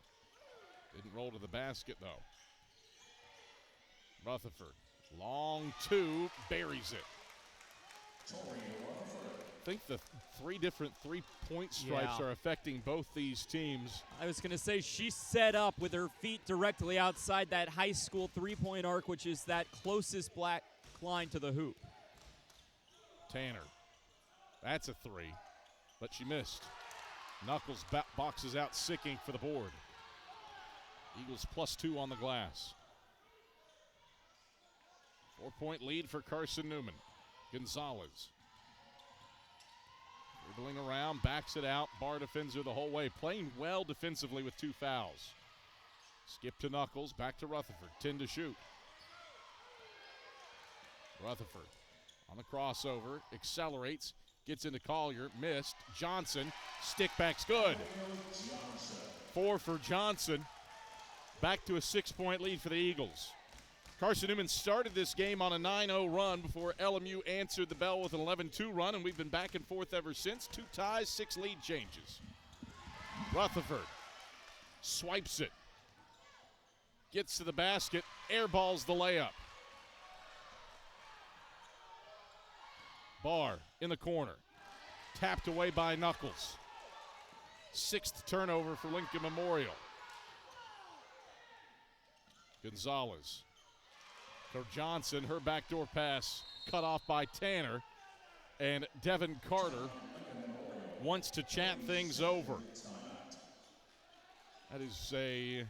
Speaker 1: Didn't roll to the basket, though. Rutherford. Long 2. Buries it. I think the 3 different 3-point stripes are affecting both these teams.
Speaker 2: I was going to say she set up with her feet directly outside that high school 3-point arc, which is that closest black line to the hoop.
Speaker 1: Tanner. That's a 3, but she missed. Knuckles boxes out Sikink for the board. Eagles +2 on the glass. 4-point lead for Carson-Newman. Gonzalez. Dribbling around, backs it out. Barr defends her the whole way. Playing well defensively with 2 fouls. Skip to Knuckles, back to Rutherford. 10 to shoot. Rutherford on the crossover, accelerates, gets into Collier, missed. Johnson, stick back's good. 4 for Johnson. Back to a 6-point lead for the Eagles. Carson-Newman started this game on a 9-0 run before LMU answered the bell with an 11-2 run, and we've been back and forth ever since. 2 ties, 6 lead changes. Rutherford swipes it. Gets to the basket, airballs the layup. Barr in the corner. Tapped away by Knuckles. 6th turnover for Lincoln Memorial. Gonzalez. For Johnson, her backdoor pass cut off by Tanner. And Devin Carter wants to chat things over. That is a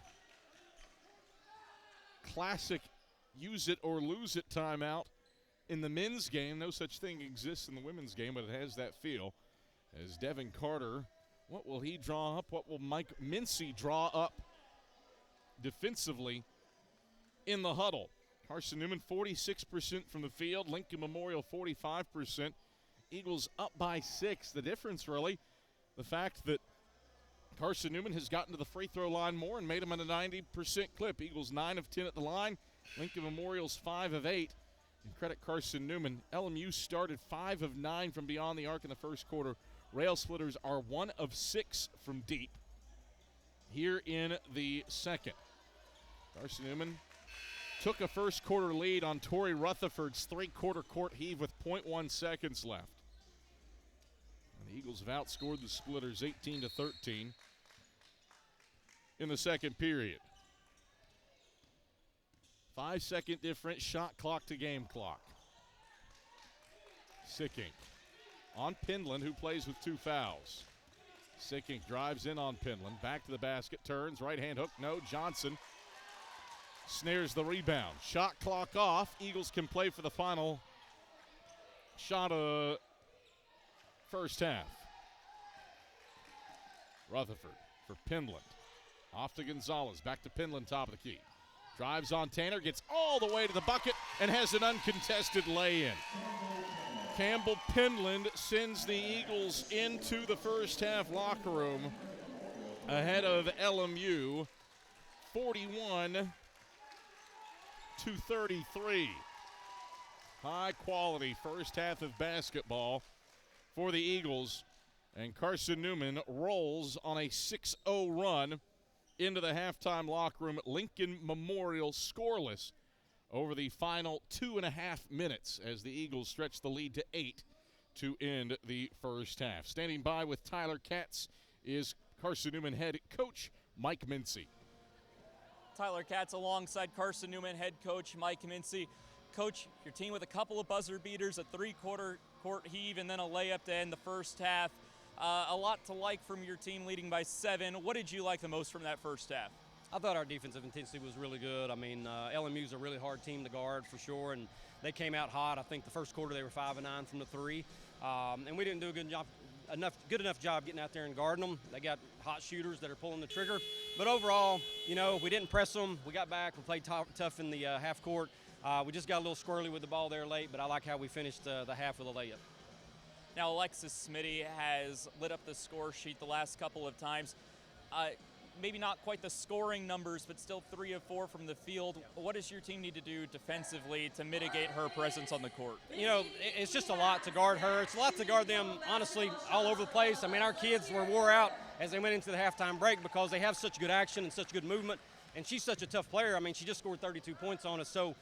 Speaker 1: classic use it or lose it timeout in the men's game. No such thing exists in the women's game, but it has that feel. As Devin Carter, what will he draw up? What will Mike Mincy draw up defensively in the huddle? Carson-Newman 46% from the field. Lincoln Memorial 45%. Eagles up by 6. The difference really, the fact that Carson-Newman has gotten to the free throw line more and made them at a 90% clip. Eagles 9 of 10 at the line. Lincoln Memorial's 5 of 8. And credit Carson-Newman. LMU started 5 of 9 from beyond the arc in the first quarter. Rail Splitters are 1 of 6 from deep here in the second. Carson-Newman took a first quarter lead on Tori Rutherford's 3-quarter court heave with 0.1 seconds left. And the Eagles have outscored the Splitters 18-13 in the second period. 5-second difference, shot clock to game clock. Sikink on Pendlin, who plays with 2 fouls. Sikink drives in on Pendlin, back to the basket, turns, right-hand hook, no. Johnson snares the rebound. Shot clock off. Eagles can play for the final shot of first half. Rutherford for Pendlin. Off to Gonzalez. Back to Pendlin, top of the key. Drives on Tanner, gets all the way to the bucket, and has an uncontested lay-in. Campbell Penland sends the Eagles into the first half locker room ahead of LMU, 41-33. High quality first half of basketball for the Eagles, and Carson-Newman rolls on a 6-0 run into the halftime locker room at Lincoln Memorial, scoreless over the final 2.5 minutes as the Eagles stretch the lead to 8 to end the first half. Standing by with Tyler Katz is Carson-Newman head coach Mike Mincy.
Speaker 2: Tyler Katz alongside Carson-Newman head coach Mike Mincy. Coach, your team with a couple of buzzer beaters, a three-quarter court heave, and then a layup to end the first half. A lot to like from your team leading by 7. What did you like the most from that first half?
Speaker 7: I thought our defensive intensity was really good. I mean, LMU's a really hard team to guard for sure, and they came out hot. I think the first quarter they were 5 of 9 from the 3, and we didn't do a good enough job getting out there and guarding them. They got hot shooters that are pulling the trigger, but overall, you know, we didn't press them. We got back. We played tough in the half court. We just got a little squirrely with the ball there late, but I like how we finished the half with a layup.
Speaker 2: Now, Alexis Smitty has lit up the score sheet the last couple of times. Maybe not quite the scoring numbers, but still 3 of 4 from the field. What does your team need to do defensively to mitigate her presence on the court?
Speaker 7: You know, it's just a lot to guard her. It's a lot to guard them, honestly, all over the place. I mean, our kids were wore out as they went into the halftime break because they have such good action and such good movement. And she's such a tough player. I mean, she just scored 32 points on us. So,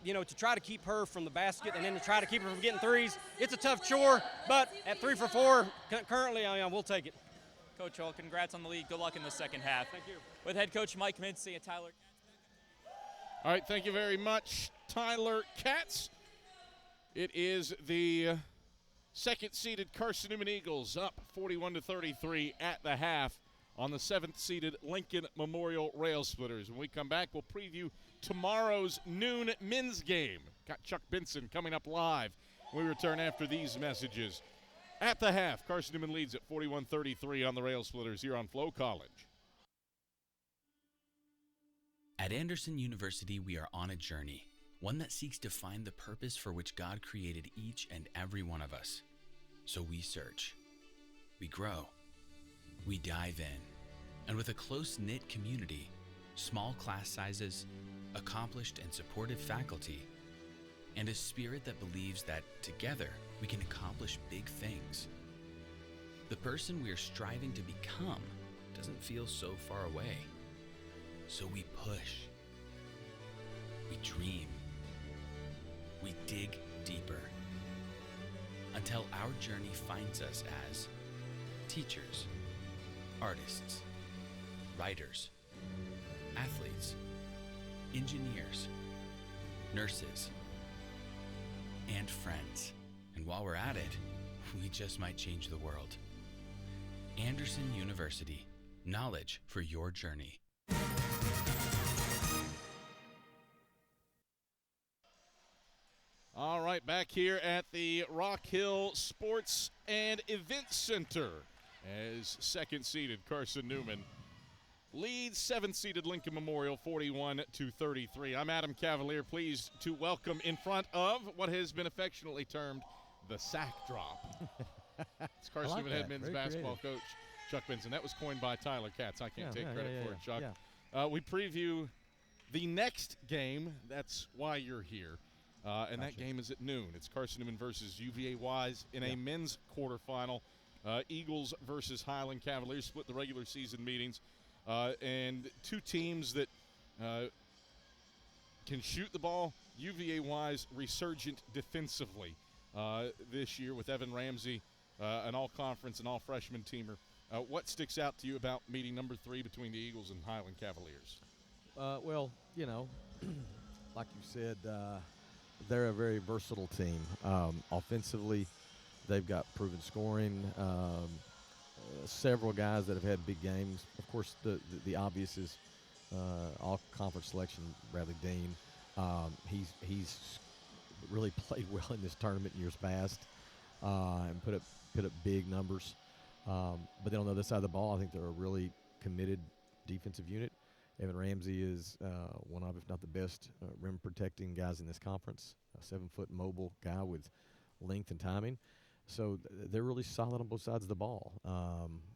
Speaker 7: you know, to try to keep her from the basket and then to try to keep her from getting threes, it's a tough chore. But at 3 for 4, currently, we'll take it.
Speaker 2: Coach, well, congrats on the lead. Good luck in the second half.
Speaker 7: Thank you.
Speaker 2: With head coach Mike Mincy and Tyler.
Speaker 1: All right, thank you very much, Tyler Katz. It is the second-seeded Carson-Newman Eagles up 41-33 at the half on the 7th-seeded Lincoln Memorial Rail Splitters. When we come back, we'll preview tomorrow's noon men's game. Got Chuck Benson coming up live when we return after these messages. At the half, Carson-Newman leads at 41-33 on the Rail Splitters here on Flow College.
Speaker 8: At Anderson University, we are on a journey, one that seeks to find the purpose for which God created each and every one of us. So we search, we grow, we dive in, and with a close-knit community, small class sizes, accomplished and supportive faculty, and a spirit that believes that together we can accomplish big things. The person we are striving to become doesn't feel so far away. So we push, we dream, we dig deeper, until our journey finds us as teachers, artists, writers, athletes, engineers, nurses, and friends. And while we're at it, we just might change the world. Anderson University, knowledge for your journey.
Speaker 1: All right, back here at the Rock Hill Sports and Event Center as second-seeded Carson-Newman leads 7th-seeded Lincoln Memorial 41-33. I'm Adam Cavalier, pleased to welcome in front of what has been affectionately termed the sack drop. It's Carson-Newman head men's basketball coach Chuck Benson. That was coined by Tyler Katz. I can't take credit for it, Chuck. We preview the next game. That's why you're here. And that game is at noon. It's Carson-Newman versus UVA-Wise in a men's quarterfinal. Eagles versus Highland Cavaliers split the regular season meetings. And two teams that can shoot the ball. UVA-Wise resurgent defensively this year with Evan Ramsey, an all-conference and all-freshman teamer. What sticks out to you about meeting number 3 between the Eagles and Highland Cavaliers?
Speaker 9: Well, you know, like you said, they're a very versatile team. Offensively, they've got proven scoring. Several guys that have had big games. Of course, the obvious is all-conference selection, Bradley Dean. He's really played well in this tournament in years past and put up big numbers. But then on the other side of the ball, I think they're a really committed defensive unit. Evan Ramsey is one of, if not the best, rim protecting guys in this conference. A 7-foot mobile guy with length and timing. So they're really solid on both sides of the ball.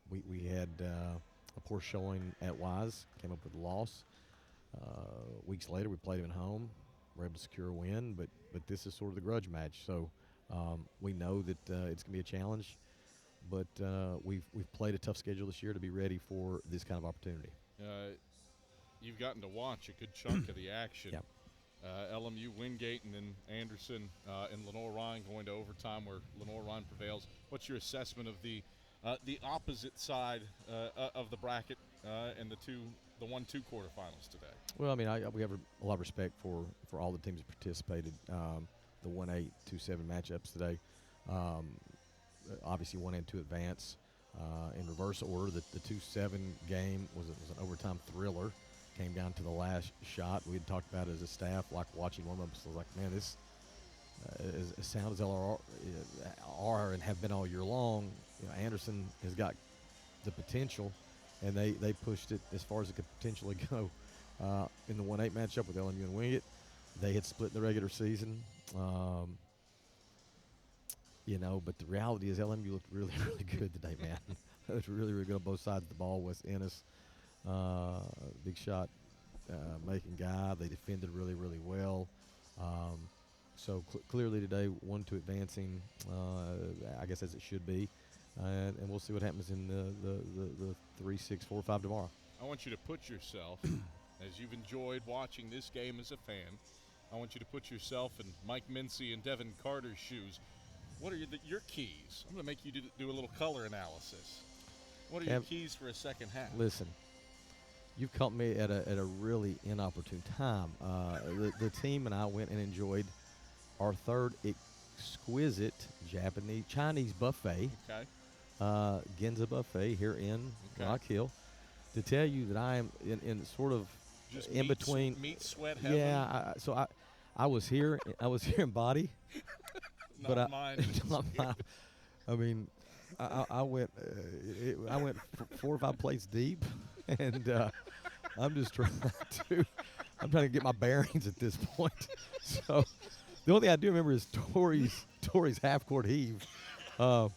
Speaker 9: We had a poor showing at Wise, came up with a loss. Weeks later, we played them at home. We're able to secure a win, but this is sort of the grudge match. So we know that it's going to be a challenge, but we've played a tough schedule this year to be ready for this kind of opportunity.
Speaker 1: You've gotten to watch a good chunk of the action.
Speaker 9: Yep.
Speaker 1: LMU, Wingate, and then Anderson and Lenore-Ryan going to overtime where Lenore-Ryan prevails. What's your assessment of the opposite side of the bracket and the 1-2 quarterfinals today?
Speaker 9: Well, I mean, we have a lot of respect for all the teams that participated. The 1-8, 2-7 matchups today. Obviously, 1 and 2 advance. In reverse order, the 2-7 game was an overtime thriller. Came down to the last shot. We had talked about it as a staff, like watching one of them. So I was like, man, this as sound as LR are and have been all year long. Anderson has got the potential, and they pushed it as far as it could potentially go. In the 1-8 matchup with LMU and Wingate, they had split in the regular season. But the reality is LMU looked really, really good today, man. It was really, really good on both sides of the ball. Wes Ennis, big shot making guy. They defended really, really well. So clearly today, 1-2 advancing, I guess as it should be. And we'll see what happens in the 3, 6, 4, 5 tomorrow.
Speaker 1: I want you to put yourself, as you've enjoyed watching this game as a fan, I want you to put yourself in Mike Mincy and Devin Carter's shoes. What are your keys? I'm going to make you do a little color analysis. What are your keys for a second half?
Speaker 9: Listen, you've caught me at a really inopportune time. The team and I went and enjoyed our third exquisite Chinese buffet, Ginza buffet here in Rock Hill. To tell you that I am in sort of
Speaker 1: just
Speaker 9: in between
Speaker 1: meat sweat heaven.
Speaker 9: Yeah, I was here in body.
Speaker 1: Not mine.
Speaker 9: Not mine. I mean, I went 4 or 5 plates deep, and I'm just trying to get my bearings at this point. So the only thing I do remember is Tori's half-court heave. But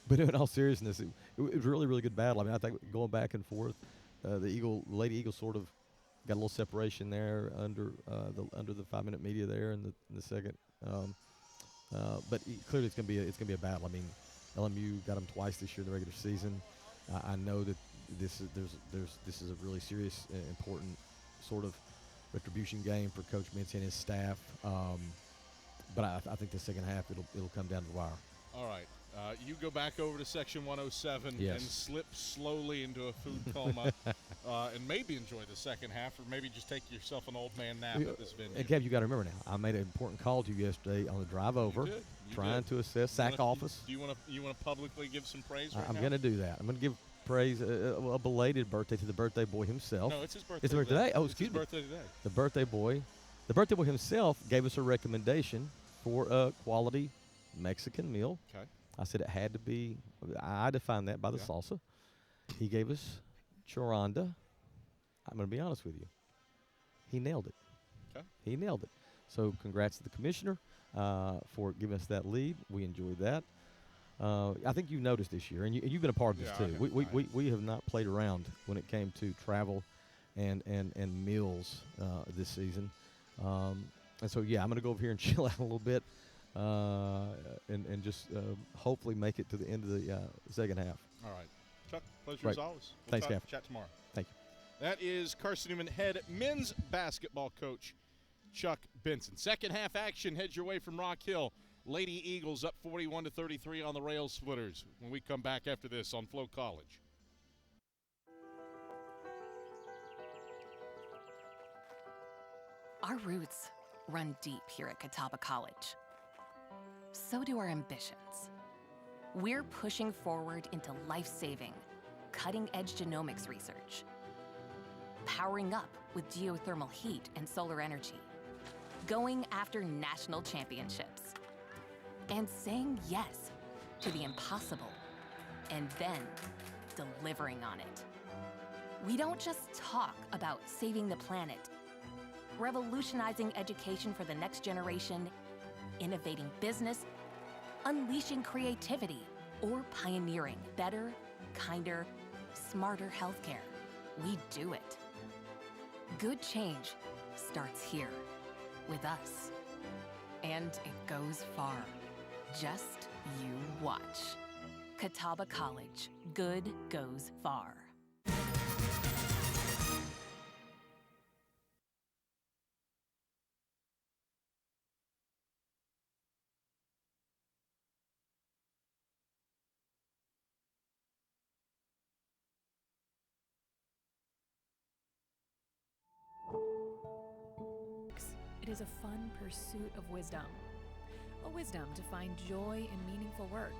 Speaker 9: in all seriousness, it was really, really good battle. I mean, I think going back and forth, the Lady Eagles sort of got a little separation there under the 5-minute media there in the second. But clearly it's gonna be a battle. I mean, LMU got them twice this year in the regular season. I know that this is a really serious, important sort of retribution game for Coach Mincy and his staff. But I think the second half it'll come down to the wire.
Speaker 1: All right. You go back over to Section 107 and slip slowly into a food coma and maybe enjoy the second half, or maybe just take yourself an old man nap at this venue.
Speaker 9: And Kev, you got to remember now, I made an important call to you yesterday on the drive over, trying to assess SAC office.
Speaker 1: Do you want to publicly give some praise right
Speaker 9: I'm
Speaker 1: now?
Speaker 9: going to do that. I'm going to give praise, a belated birthday to the birthday boy himself.
Speaker 1: No, it's his birthday.
Speaker 9: It's his birthday today? Oh, excuse me.
Speaker 1: It's his birthday today.
Speaker 9: The birthday boy himself gave us a recommendation for a quality Mexican meal.
Speaker 1: Okay.
Speaker 9: I said it had to be, I defined that by the salsa. He gave us choranda. I'm going to be honest with you. He nailed it.
Speaker 1: Okay.
Speaker 9: He nailed it. So congrats to the commissioner for giving us that lead. We enjoyed that. I think you noticed this year, and you've been a part of this too. We have not played around when it came to travel and meals this season. And so, I'm going to go over here and chill out a little bit. And just hopefully make it to the end of the second half.
Speaker 1: All right. Chuck, pleasure as always.
Speaker 9: Thanks, Gav.
Speaker 1: Chat tomorrow.
Speaker 9: Thank you.
Speaker 1: That is Carson-Newman head men's basketball coach Chuck Benson. Second half action heads your way from Rock Hill. Lady Eagles up 41-33 on the Rail Splitters when we come back after this on Flow College.
Speaker 10: Our roots run deep here at Catawba College. So do our ambitions. We're pushing forward into life-saving, cutting-edge genomics research, powering up with geothermal heat and solar energy, going after national championships, and saying yes to the impossible, and then delivering on it. We don't just talk about saving the planet, revolutionizing education for the next generation, innovating business, unleashing creativity, or pioneering better, kinder, smarter healthcare. We do it. Good change starts here, with us. And it goes far. Just you watch. Catawba College. Good goes far.
Speaker 11: It is a fun pursuit of wisdom. A wisdom to find joy in meaningful work.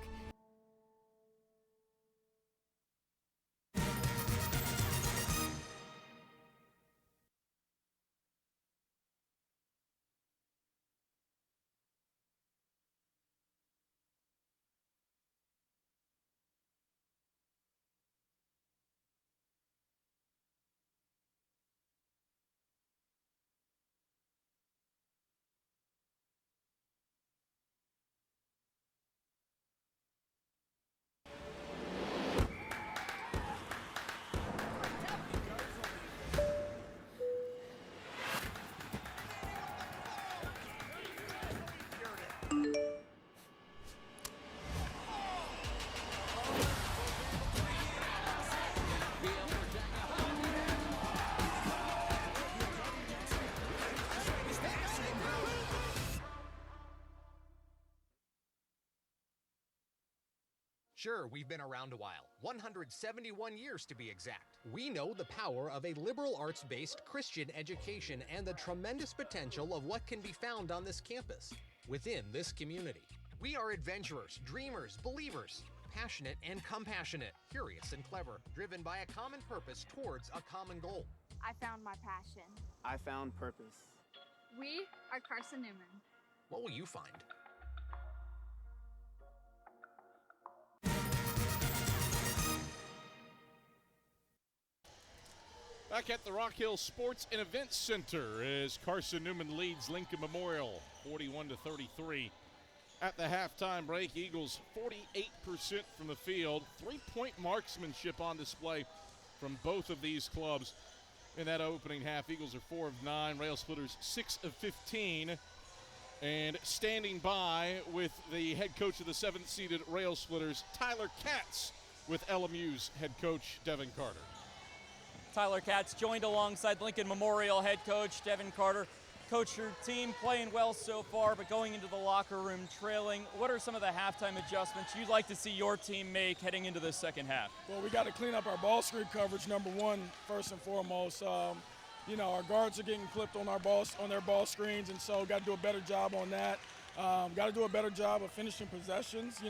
Speaker 12: Sure, we've been around a while, 171 years to be exact. We know the power of a liberal arts-based Christian education and the tremendous potential of what can be found on this campus, within this community. We are adventurers, dreamers, believers, passionate and compassionate, curious and clever, driven by a common purpose towards a common goal.
Speaker 5: I found my passion.
Speaker 13: I found purpose.
Speaker 5: We are Carson-Newman.
Speaker 12: What will you find?
Speaker 1: Back at the Rock Hill Sports and Events Center as Carson-Newman leads Lincoln Memorial 41-33. At the halftime break, Eagles 48% from the field. 3-point marksmanship on display from both of these clubs in that opening half. Eagles are 4 of 9, Rail Splitters 6 of 15. And standing by with the head coach of the 7th-seeded Rail Splitters, Tyler Katz, with LMU's head coach Devin Carter.
Speaker 2: Tyler Katz joined alongside Lincoln Memorial head coach Devin Carter. Coach, your team playing well so far, but going into the locker room trailing. What are some of the halftime adjustments you'd like to see your team make heading into the second half?
Speaker 14: Well, we got to clean up our ball screen coverage, number one, first and foremost. Our guards are getting clipped on their ball screens, and so got to do a better job on that. Got to do a better job of finishing possessions,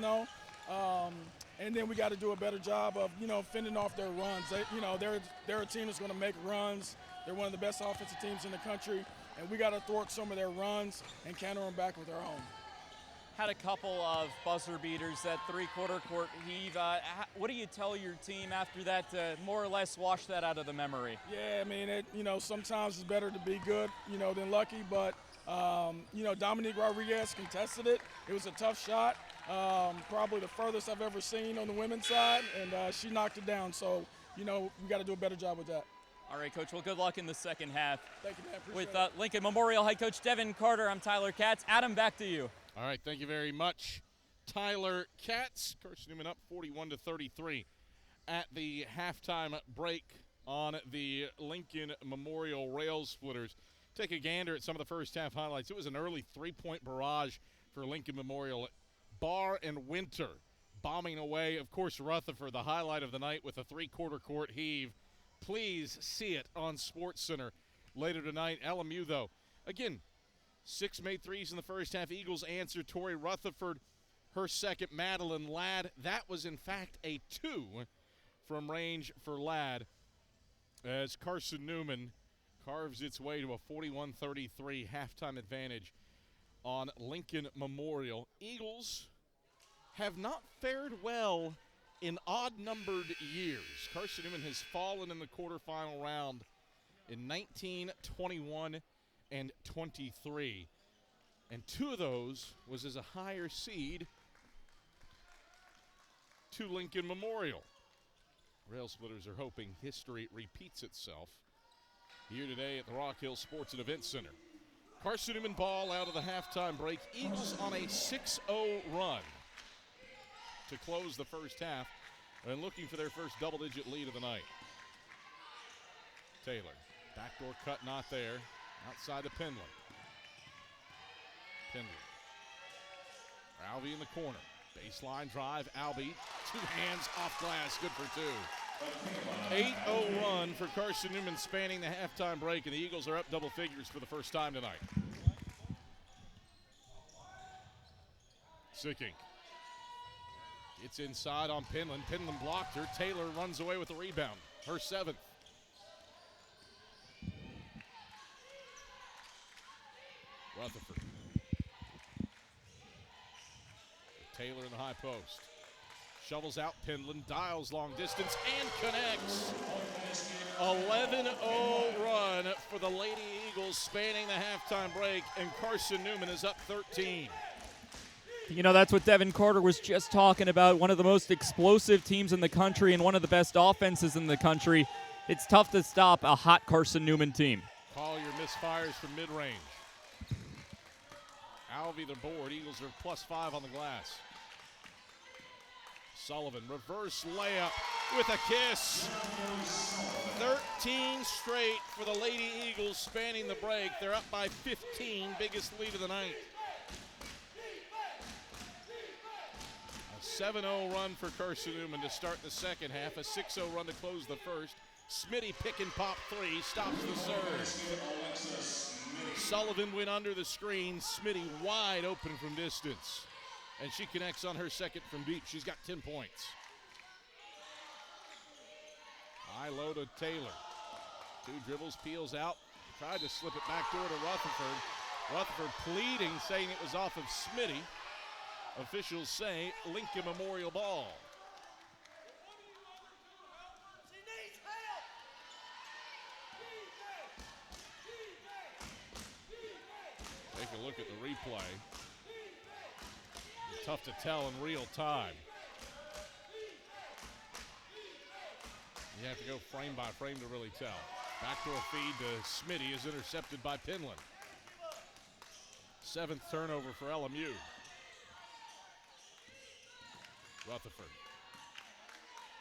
Speaker 14: and then we got to do a better job of, fending off their runs. They're a team that's going to make runs. They're one of the best offensive teams in the country, and we got to thwart some of their runs and counter them back with our own.
Speaker 2: Had a couple of buzzer beaters, that three-quarter court heave. What do you tell your team after that to more or less wash that out of the memory?
Speaker 14: Yeah, I mean, sometimes it's better to be good, than lucky, but, Dominique Rodriguez contested it. It was a tough shot. Probably the furthest I've ever seen on the women's side, and she knocked it down. So, we got to do a better job with that.
Speaker 2: All right, Coach. Well, good luck in the second half.
Speaker 14: Thank you, man.
Speaker 2: With Lincoln Memorial head coach Devin Carter, I'm Tyler Katz. Adam, back to you.
Speaker 1: All right, thank you very much, Tyler Katz. Carson-Newman up 41-33 at the halftime break on the Lincoln Memorial Rail Splitters. Take a gander at some of the first half highlights. It was an early three-point barrage for Lincoln Memorial. Barr and Winter bombing away. Of course, Rutherford, the highlight of the night with a three-quarter court heave. Please see it on SportsCenter later tonight. LMU, though, again, 6 made threes in the first half. Eagles answer. Tori Rutherford, her second. Madeline Ladd, that was in fact a 2 from range for Ladd as Carson-Newman carves its way to a 41-33 halftime advantage on Lincoln Memorial. Eagles have not fared well in odd-numbered years. Carson-Newman has fallen in the quarterfinal round in 19, 21, and 23. And 2 of those was as a higher seed to Lincoln Memorial. Rail Splitters are hoping history repeats itself here today at the Rock Hill Sports and Events Center. Carson-Newman ball out of the halftime break. Eagles on a 6-0 run to close the first half and looking for their first double-digit lead of the night. Taylor, backdoor cut not there. Outside to Penland. Albie in the corner. Baseline drive, Albie. 2 hands off glass, good for 2. 8-0 run for Carson-Newman spanning the halftime break, and the Eagles are up double figures for the first time tonight. Sickink. It's inside on Penland. Penland blocked her. Taylor runs away with the rebound. Her 7th. Rutherford. Taylor in the high post. Shovels out Penland, dials long distance, and connects. 11-0 run for the Lady Eagles spanning the halftime break, and Carson-Newman is up 13.
Speaker 2: You know, that's what Devin Carter was just talking about. One of the most explosive teams in the country and one of the best offenses in the country. It's tough to stop a hot Carson-Newman team.
Speaker 1: Collier misfires from mid-range. Alvey the board. Eagles are +5 on the glass. Sullivan, reverse layup with a kiss. 13 straight for the Lady Eagles spanning the break. They're up by 15, biggest lead of the night. A 7-0 run for Carson-Newman to start the second half. A 6-0 run to close the first. Smitty pick and pop 3, stops the serve. Sullivan went under the screen. Smitty wide open from distance. And she connects on her second from deep. She's got 10 points. High low to Taylor. 2 dribbles, peels out. Tried to slip it back door to Rutherford. Rutherford pleading, saying it was off of Smitty. Officials say Lincoln Memorial ball. Take a look at the replay. It's tough to tell in real time. You have to go frame by frame to really tell. Backdoor feed to Smitty is intercepted by Penland. 7th turnover for LMU. Rutherford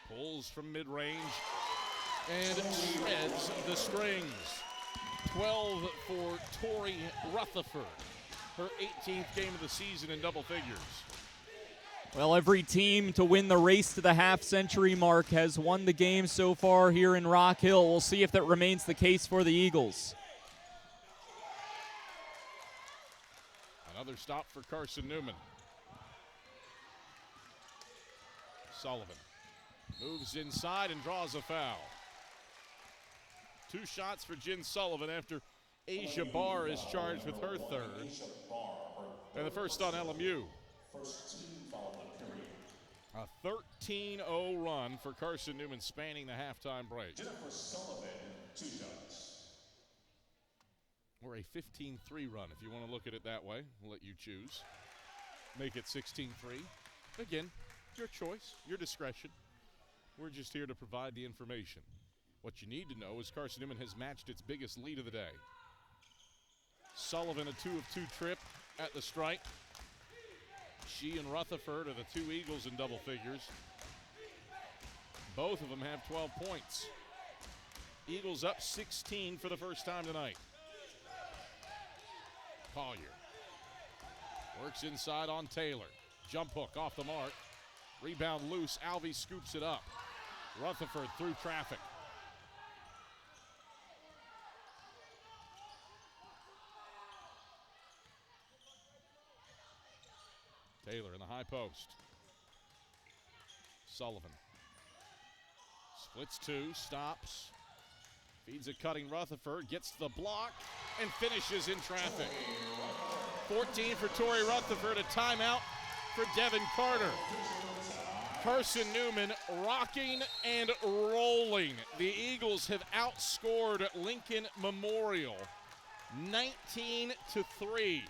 Speaker 1: pulls from mid-range and shreds the strings. 12 for Tori Rutherford. Her 18th game of the season in double figures.
Speaker 2: Well, every team to win the race to the half-century mark has won the game so far here in Rock Hill. We'll see if that remains the case for the Eagles.
Speaker 1: Another stop for Carson-Newman. Sullivan moves inside and draws a foul. 2 shots for Jen Sullivan after Asia Barr is charged with her 3rd. And the first on LMU. A 13-0 run for Carson-Newman spanning the halftime break. Or a 15-3 run if you want to look at it that way. We'll let you choose. Make it 16-3. Again, your choice, your discretion. We're just here to provide the information. What you need to know is Carson-Newman has matched its biggest lead of the day. Sullivan, a 2 of 2 trip at the stripe. She and Rutherford are the 2 Eagles in double figures. Both of them have 12 points. Eagles up 16 for the first time tonight. Collier works inside on Taylor. Jump hook off the mark. Rebound loose. Alvey scoops it up. Rutherford through traffic. Taylor in the high post. Sullivan splits 2, stops, feeds a cutting Rutherford, gets the block, and finishes in traffic. 14 for Tori Rutherford, a timeout for Devin Carter. Carson-Newman rocking and rolling. The Eagles have outscored Lincoln Memorial 19-3,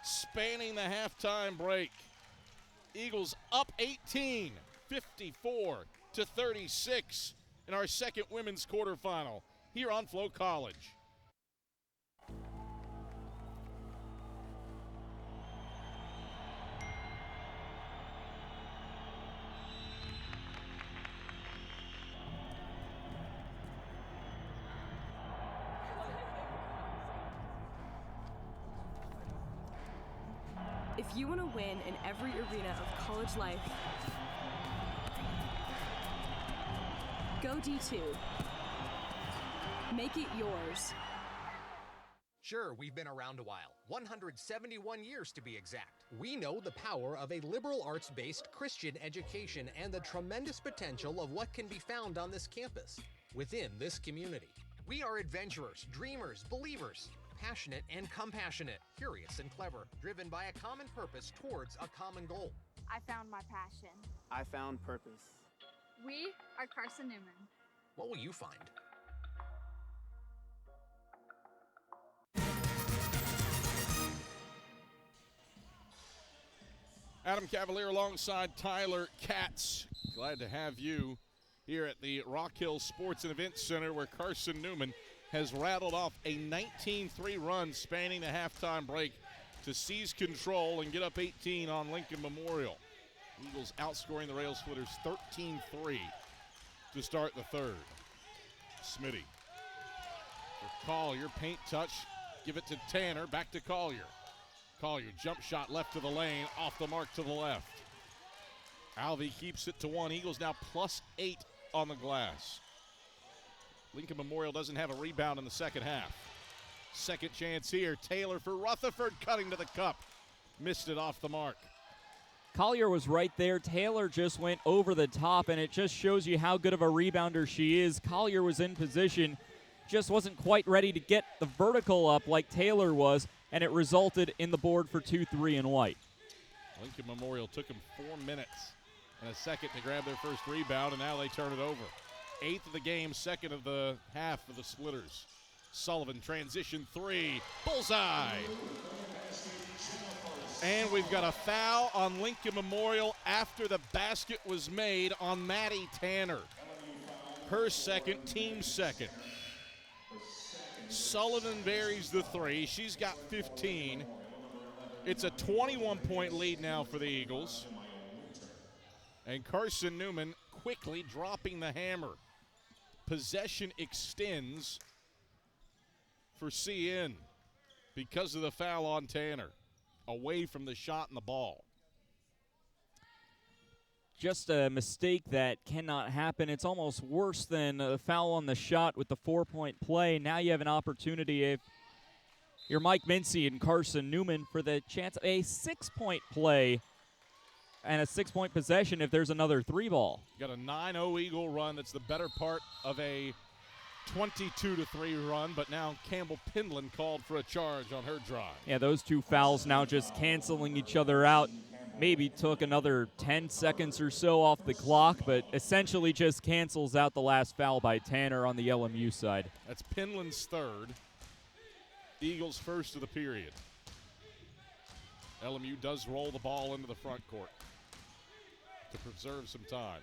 Speaker 1: spanning the halftime break. Eagles up 18, 54-36 in our second women's quarterfinal here on Flow College.
Speaker 6: If you want to win in every arena of college life, go D2. Make it yours.
Speaker 12: Sure, we've been around a while, 171 years to be exact. We know the power of a liberal arts-based Christian education and the tremendous potential of what can be found on this campus, within this community. We are adventurers, dreamers, believers, passionate and compassionate, curious and clever, driven by a common purpose towards a common goal.
Speaker 5: I found my passion.
Speaker 13: I found purpose.
Speaker 5: We are Carson-Newman.
Speaker 12: What will you find?
Speaker 1: Adam Cavalier alongside Tyler Katz. Glad to have you here at the Rock Hill Sports and Events Center, where Carson-Newman has rattled off a 19-3 run spanning the halftime break to seize control and get up 18 on Lincoln Memorial. Eagles outscoring the Rail Splitters 13-3 to start the third. Smitty for Collier, paint touch, give it to Tanner, back to Collier. Collier, jump shot left to the lane, off the mark to the left. Alvey keeps it to 1. Eagles now +8 on the glass. Lincoln Memorial doesn't have a rebound in the second half. Second chance here. Taylor for Rutherford, cutting to the cup. Missed it off the mark.
Speaker 2: Collier was right there. Taylor just went over the top, and it just shows you how good of a rebounder she is. Collier was in position, just wasn't quite ready to get the vertical up like Taylor was, and it resulted in the board for 2-3 in white.
Speaker 1: Lincoln Memorial took them 4 minutes and a second to grab their first rebound, and now they turn it over. 8th of the game, 2nd of the half for the Splitters. Sullivan, transition 3, bullseye. And we've got a foul on Lincoln Memorial after the basket was made on Maddie Tanner. Her second, team second. Sullivan buries the 3. She's got 15. It's a 21-point lead now for the Eagles. And Carson-Newman quickly dropping the hammer. Possession extends for CN because of the foul on Tanner. Away from the shot and the ball.
Speaker 2: Just a mistake that cannot happen. It's almost worse than a foul on the shot with the 4-point play. Now you have an opportunity, if you're Mike Mincy and Carson-Newman, for the chance of a 6-point play and a 6-point possession if there's another 3-ball.
Speaker 1: Got a 9-0 Eagle run that's the better part of a 22-3 run, but now Campbell Pindlin called for a charge on her drive.
Speaker 2: Yeah, those two fouls now just canceling each other out. Maybe took another 10 seconds or so off the clock, but essentially just cancels out the last foul by Tanner on the LMU side.
Speaker 1: That's Pindlin's third. Eagles first of the period. LMU does roll the ball into the front court to preserve some time.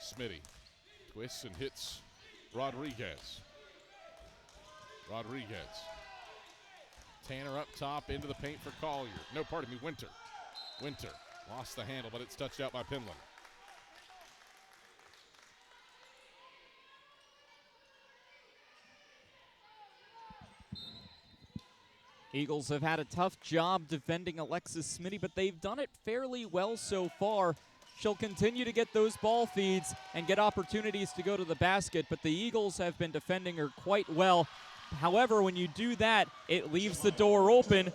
Speaker 1: Smitty twists and hits Rodriguez. Tanner up top into the paint for Collier. No, pardon me, Winter. Winter lost the handle, but it's touched out by Pindlin.
Speaker 2: Eagles have had a tough job defending Alexis Smitty, but they've done it fairly well so far. She'll continue to get those ball feeds and get opportunities to go to the basket, but the Eagles have been defending her quite well. However, when you do that, it leaves the door open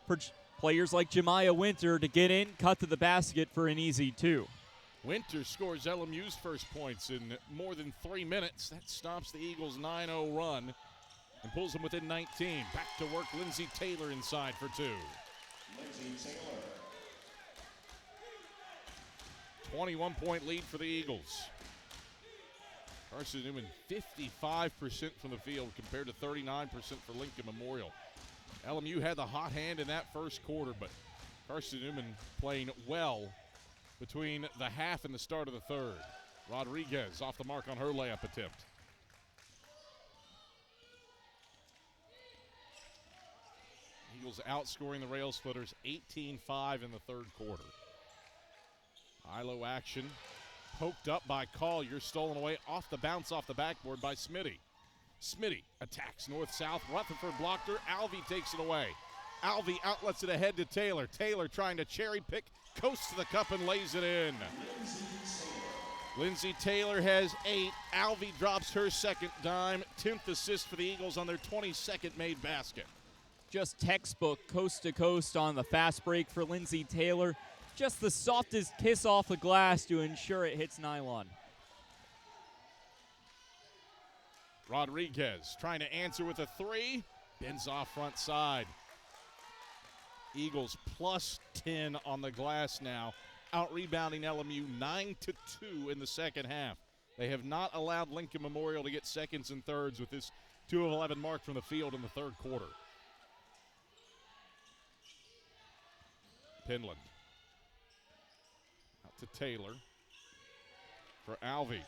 Speaker 2: for players like Jemiah Winter to get in, cut to the basket for an easy 2.
Speaker 1: Winter scores LMU's first points in more than 3 minutes. That stops the Eagles' 9-0 run and pulls them within 19. Back to work, Lindsey Taylor inside for 2. 21-point lead for the Eagles. Carson-Newman 55% from the field compared to 39% for Lincoln Memorial. LMU had the hot hand in that first quarter, but Carson-Newman playing well between the half and the start of the third. Rodriguez off the mark on her layup attempt. Eagles outscoring the Rail Splitters 18-5 in the third quarter. ILO action poked up by Collier, stolen away off the bounce off the backboard by Smitty. Smitty attacks north-south. Rutherford blocked her. Alvey takes it away. Alvey outlets it ahead to Taylor. Taylor trying to cherry pick, coasts to the cup and lays it in. Lindsay Taylor has 8. Alvey drops her second dime. 10th assist for the Eagles on their 22nd made basket.
Speaker 2: Just textbook coast to coast on the fast break for Lindsay Taylor. Just the softest kiss off the glass to ensure it hits nylon.
Speaker 1: Rodriguez trying to answer with a 3. Bends off front side. Eagles plus 10 on the glass now. Out-rebounding LMU 9-2 in the second half. They have not allowed Lincoln Memorial to get seconds and thirds with this 2 of 11 mark from the field in the third quarter. Penland. Out to Taylor for Alvey.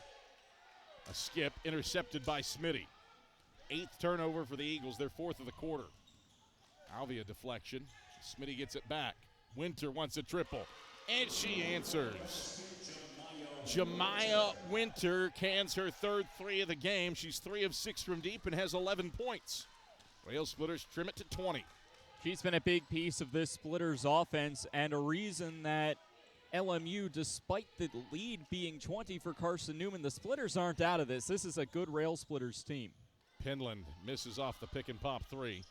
Speaker 1: A skip intercepted by Smitty. 8th turnover for the Eagles, their 4th of the quarter. Alvey a deflection. Smitty gets it back. Winter wants a triple, and she answers. Jemiah Winter cans her third 3 of the game. She's 3 of 6 from deep and has 11 points. Rail Splitters trim it to 20.
Speaker 2: She's been a big piece of this Splitters offense and a reason that LMU, despite the lead being 20 for Carson-Newman, the Splitters aren't out of this. This is a good Rail Splitters team.
Speaker 1: Penland misses off the pick and pop 3.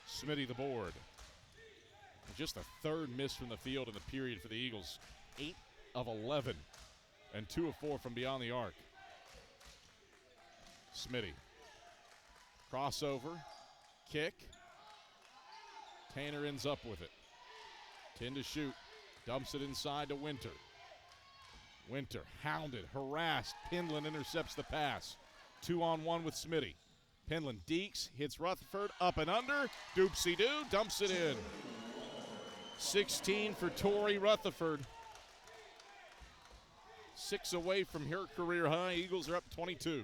Speaker 1: Smitty the board. Just the third miss from the field in the period for the Eagles. 8 of 11 and 2 of 4 from beyond the arc. Smitty. Crossover. Kick. Tanner ends up with it. 10 to shoot. Dumps it inside to Winter. Winter hounded, harassed. Penland intercepts the pass. 2-on-1 with Smitty. Penland deeks, hits Rutherford, up and under. Doopsie-doo, dumps it in. 16 for Tori Rutherford. 6 away from her career high. Eagles are up 22.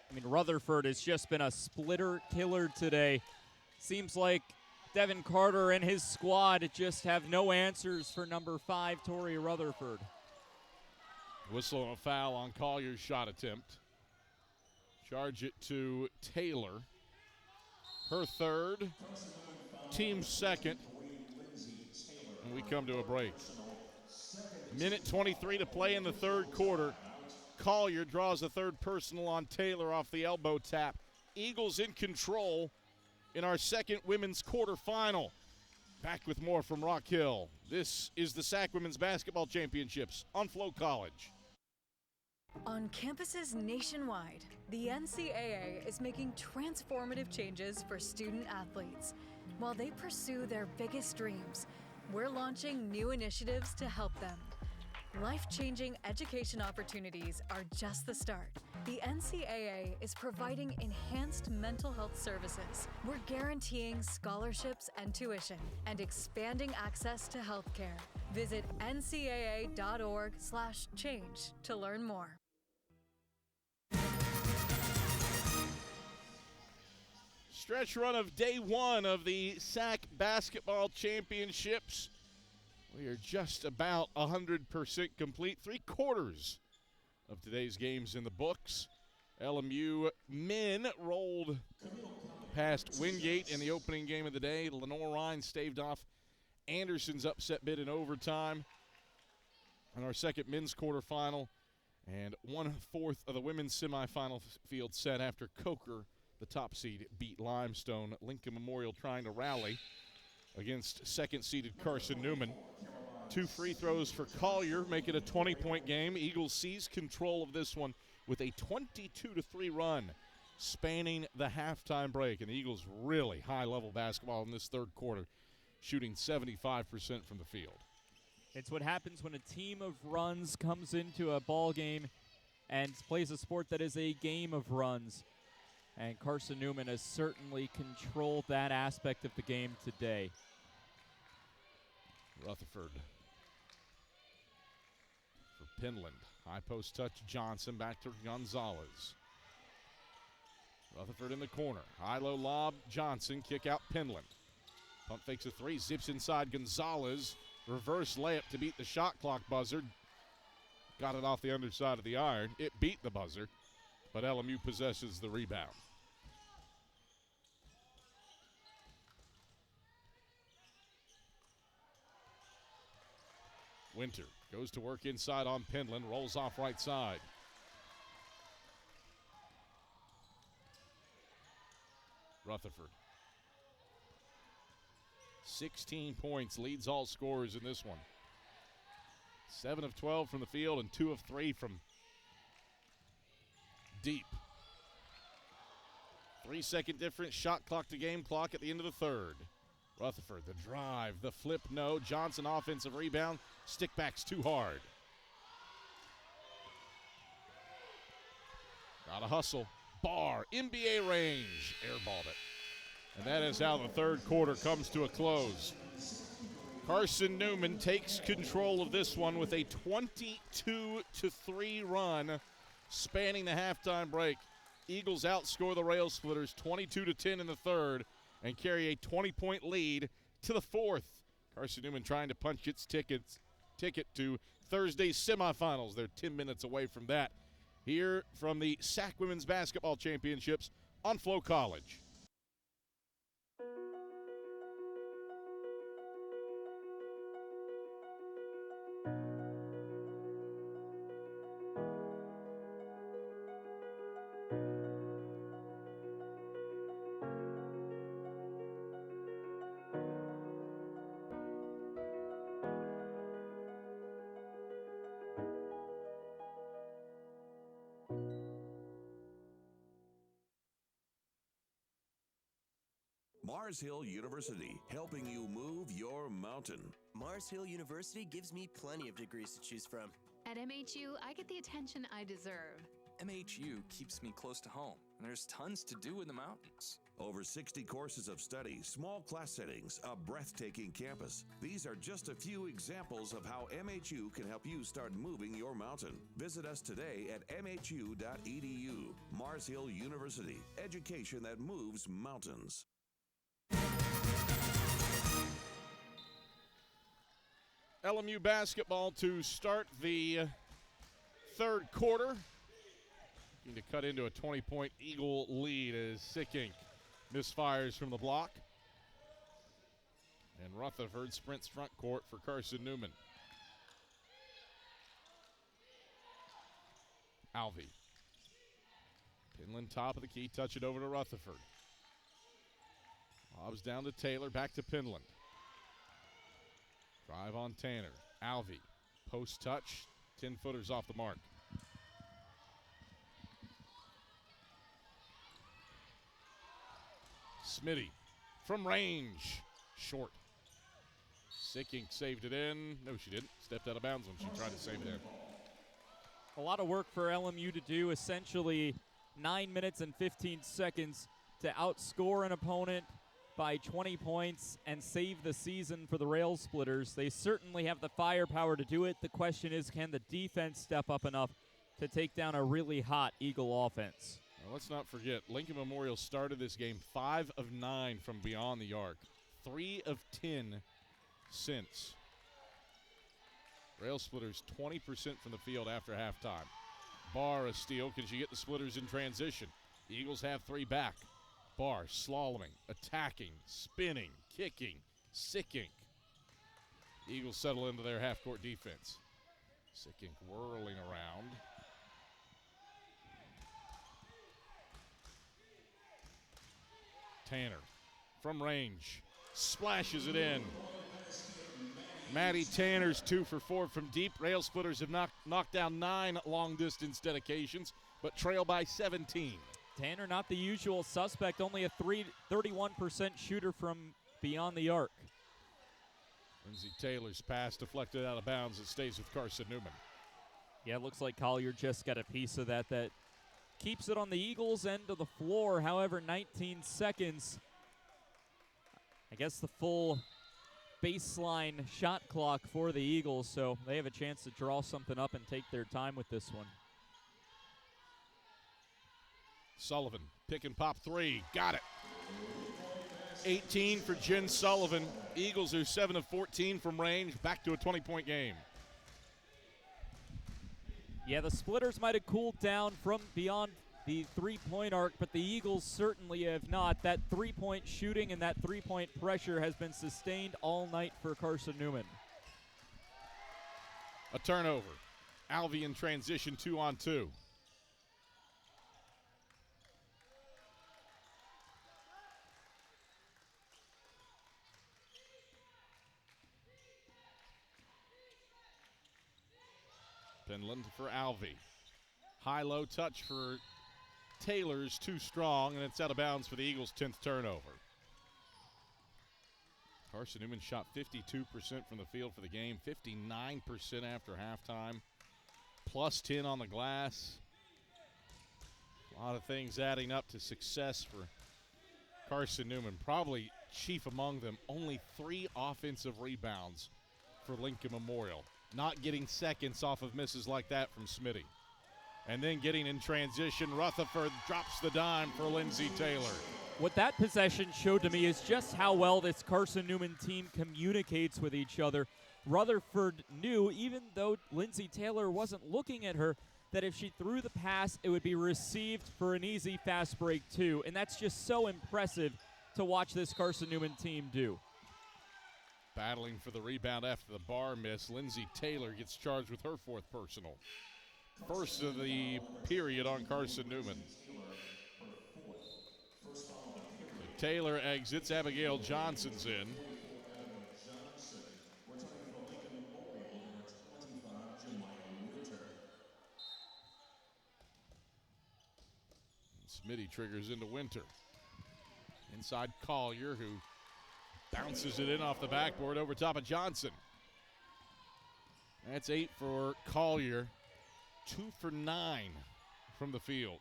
Speaker 2: I mean, Rutherford has just been a splitter killer today. Seems like Devin Carter and his squad just have no answers for number 5, Tori Rutherford.
Speaker 1: Whistle and a foul on Collier's shot attempt. Charge it to Taylor. Her third, team second. And we come to a break. Minute 23 to play in the third quarter. Collier draws a third personal on Taylor off the elbow tap. Eagles in control in our second women's quarterfinal. Back with more from Rock Hill. This is the SAC Women's Basketball Championships on Flow College.
Speaker 15: On campuses nationwide, the NCAA is making transformative changes for student athletes. While they pursue their biggest dreams, we're launching new initiatives to help them. Life-changing education opportunities are just the start. The NCAA is providing enhanced mental health services. We're guaranteeing scholarships and tuition and expanding access to healthcare. Visit ncaa.org/change to learn more.
Speaker 1: Stretch run of day 1 of the SAC Basketball Championships. We are just about 100% complete. 3/4 of today's games in the books. LMU men rolled past Wingate in the opening game of the day. Lenore Ryan staved off Anderson's upset bid in overtime in our second men's quarterfinal. And 1/4 of the women's semifinal field set after Coker, the top seed, beat Limestone. Lincoln Memorial trying to rally against second-seeded Carson-Newman. 2 free throws for Collier, make it a 20-point game. Eagles seize control of this one with a 22-3 run. spanning the halftime break. And the Eagles really high-level basketball in this third quarter, shooting 75% from the field.
Speaker 2: It's what happens when a team of runs comes into a ball game and plays a sport that is a game of runs. And Carson-Newman has certainly controlled that aspect of the game today.
Speaker 1: Rutherford for Penland. High post touch, Johnson back to Gonzalez. Rutherford in the corner. High-low lob, Johnson. Kick out, Penland. Pump fakes a three, zips inside Gonzalez. Reverse layup to beat the shot clock buzzer. Got it off the underside of the iron. It beat the buzzer, but LMU possesses the rebound. Winter goes to work inside on Penland, rolls off right side. Rutherford. 16 points, leads all scorers in this one. 7 of 12 from the field and 2 of 3 from deep. 3-second difference, shot clock to game clock at the end of the third. Rutherford, the drive, the flip, no. Johnson, offensive rebound. Stickback's too hard. Got a hustle. Barr, NBA range. Airballed it. And that is how the third quarter comes to a close. Carson-Newman takes control of this one with a 22-3 run spanning the halftime break. Eagles outscore the Rail Splitters 22-10 in the third and carry a 20-point lead to the fourth. Carson-Newman trying to punch its ticket to Thursday's semifinals. They're 10 minutes away from that. Here from the SAC Women's Basketball Championships on Flow College.
Speaker 16: Mars Hill University, helping you move your mountain.
Speaker 17: Mars Hill University gives me plenty of degrees to choose from.
Speaker 18: At MHU, I get the attention I deserve.
Speaker 19: MHU keeps me close to home, and there's tons to do in the mountains.
Speaker 16: Over 60 courses of study, small class settings, a breathtaking campus. These are just a few examples of how MHU can help you start moving your mountain. Visit us today at mhu.edu. Mars Hill University, education that moves mountains.
Speaker 1: LMU basketball to start the third quarter. Looking to cut into a 20-point Eagle lead as Sickink misfires from the block. And Rutherford sprints front court for Carson-Newman. Alvey. Penland top of the key, touch it over to Rutherford. Lobs down to Taylor, back to Penland. Drive on Tanner. Alvey. Post touch. 10-footers off the mark. Smitty from range. Short. Sickink saved it in. No, she didn't. Stepped out of bounds when she tried to save it in.
Speaker 2: A lot of work for LMU to do. Essentially 9 minutes and 15 seconds to outscore an opponent by 20 points and save the season for the Rail Splitters. They certainly have the firepower to do it. The question is, can the defense step up enough to take down a really hot Eagle offense?
Speaker 1: Well, let's not forget, Lincoln Memorial started this game 5 of 9 from beyond the arc. 3 of 10 since. Rail Splitters 20% from the field after halftime. Barr a steal. Can she get the Splitters in transition? The Eagles have 3 back. Barr slaloming, attacking, spinning, kicking, Sickink. Eagles settle into their half-court defense. Sickink whirling around. Tanner from range, splashes it in. Maddie Tanner's 2 for 4 from deep. Rail Splitters have knocked down 9 long-distance dedications, but trail by 17.
Speaker 2: Tanner, not the usual suspect, only a 31% shooter from beyond the arc.
Speaker 1: Lindsey Taylor's pass deflected out of bounds. It stays with Carson-Newman.
Speaker 2: Yeah, it looks like Collier just got a piece of that keeps it on the Eagles' end of the floor. However, 19 seconds. I guess the full baseline shot clock for the Eagles, so they have a chance to draw something up and take their time with this one.
Speaker 1: Sullivan, pick and pop three. Got it. 18 for Jen Sullivan. Eagles are 7 of 14 from range. Back to a 20-point game.
Speaker 2: Yeah, the splitters might have cooled down from beyond the three-point arc, but the Eagles certainly have not. That three-point shooting and that three-point pressure has been sustained all night for Carson-Newman.
Speaker 1: A turnover. Alvey in transition 2-on-2. Penland for Alvey. High-low touch for Taylor's too strong, and it's out of bounds for the Eagles' 10th turnover. Carson-Newman shot 52% from the field for the game, 59% after halftime, plus 10 on the glass. A lot of things adding up to success for Carson-Newman. Probably chief among them, only 3 offensive rebounds for Lincoln Memorial. Not getting seconds off of misses like that from Smitty. And then getting in transition, Rutherford drops the dime for Lindsey Taylor.
Speaker 2: What that possession showed to me is just how well this Carson-Newman team communicates with each other. Rutherford knew, even though Lindsey Taylor wasn't looking at her, that if she threw the pass, it would be received for an easy fast break too. And that's just so impressive to watch this Carson-Newman team do.
Speaker 1: Battling for the rebound after the bar miss, Lindsey Taylor gets charged with her 4th personal. First of the period on Carson-Newman. So Taylor exits. Abigail Johnson's in. Smitty triggers into Winter. Inside Collier, who bounces it in off the backboard over top of Johnson. That's 8 for Collier. 2 for 9 from the field.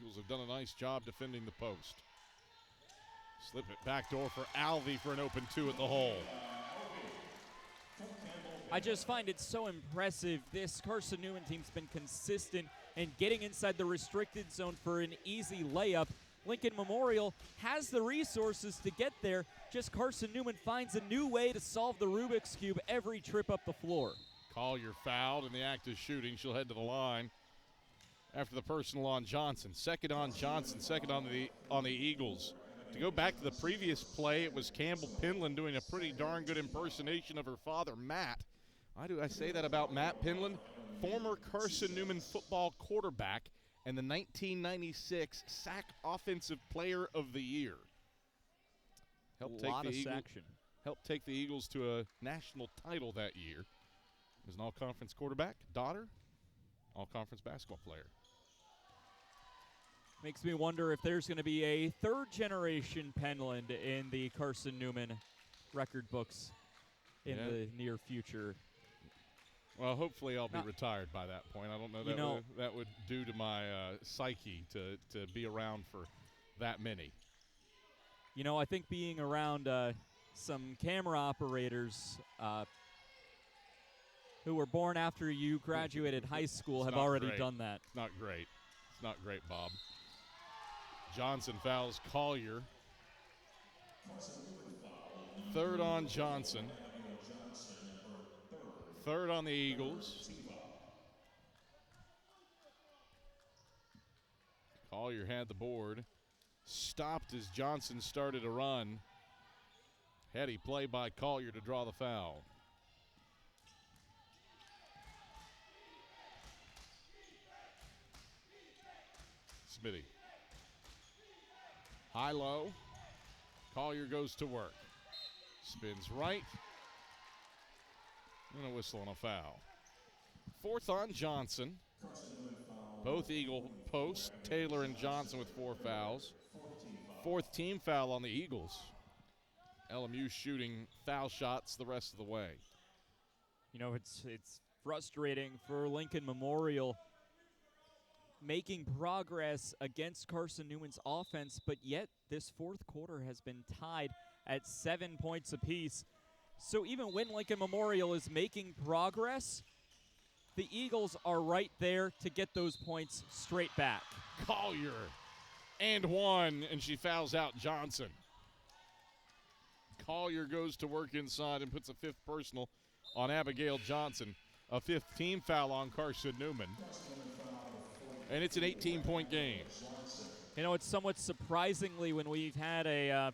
Speaker 1: Eagles have done a nice job defending the post. Slip it backdoor for Alvey for an open 2 at the hole.
Speaker 2: I just find it so impressive. This Carson-Newman team's been consistent in getting inside the restricted zone for an easy layup. Lincoln Memorial has the resources to get there. Just Carson-Newman finds a new way to solve the Rubik's Cube every trip up the floor.
Speaker 1: Collier fouled in the act of shooting. She'll head to the line after the personal on Johnson. Second on Johnson, second on the Eagles. To go back to the previous play, it was Campbell Penland doing a pretty darn good impersonation of her father, Matt. Why do I say that about Matt Penland? Former Carson-Newman football quarterback and the 1996 SAC Offensive Player of the Year. Helped take the Eagles to a national title that year. He was an all-conference quarterback, daughter, all-conference basketball player.
Speaker 2: Makes me wonder if there's going to be a third-generation Penland in the Carson-Newman record books in the near future.
Speaker 1: Well, hopefully I'll be retired by that point. I don't know that would do to my psyche to be around for that many.
Speaker 2: You know, I think being around some camera operators who were born after you graduated high school have already done that.
Speaker 1: It's not great. It's not great, Bob. Johnson fouls Collier. Third on Johnson. Third on the Eagles. Collier had the board. Stopped as Johnson started a run. Heady play by Collier to draw the foul. Smitty. High-low. Collier goes to work. Spins right. And a whistle on a foul. Fourth on Johnson. Both Eagle posts, Taylor and Johnson with 4 fouls. 4th team foul on the Eagles. LMU shooting foul shots the rest of the way.
Speaker 2: You know, it's frustrating for Lincoln Memorial making progress against Carson-Newman's offense, but yet this 4th quarter has been tied at 7 points apiece. So even when Lincoln Memorial is making progress, the Eagles are right there to get those points straight back.
Speaker 1: Collier and 1, and she fouls out Johnson. Collier goes to work inside and puts a 5th personal on Abigail Johnson. A 5th team foul on Carson-Newman. And it's an 18-point game.
Speaker 2: You know, it's somewhat surprisingly when we've had a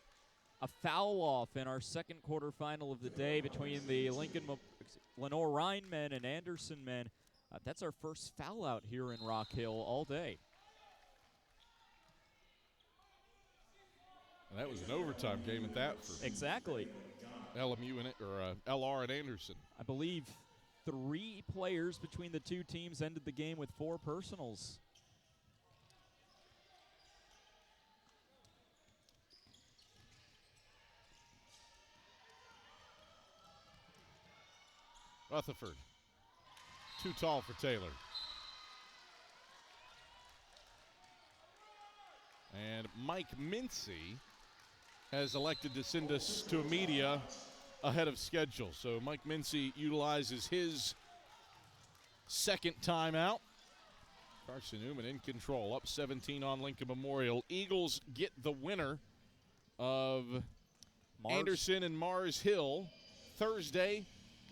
Speaker 2: foul off in our second quarterfinal of the day between the Lenore Rhine men and Anderson men. That's our first foul out here in Rock Hill all day.
Speaker 1: And that was an overtime game at that. For
Speaker 2: exactly.
Speaker 1: LMU and LR and Anderson.
Speaker 2: I believe 3 players between the two teams ended the game with 4 personals.
Speaker 1: Rutherford, too tall for Taylor. And Mike Mincy has elected to send us to media ahead of schedule. So Mike Mincy utilizes his second timeout. Carson-Newman in control, up 17 on Lincoln Memorial. Eagles get the winner of Anderson and Mars Hill Thursday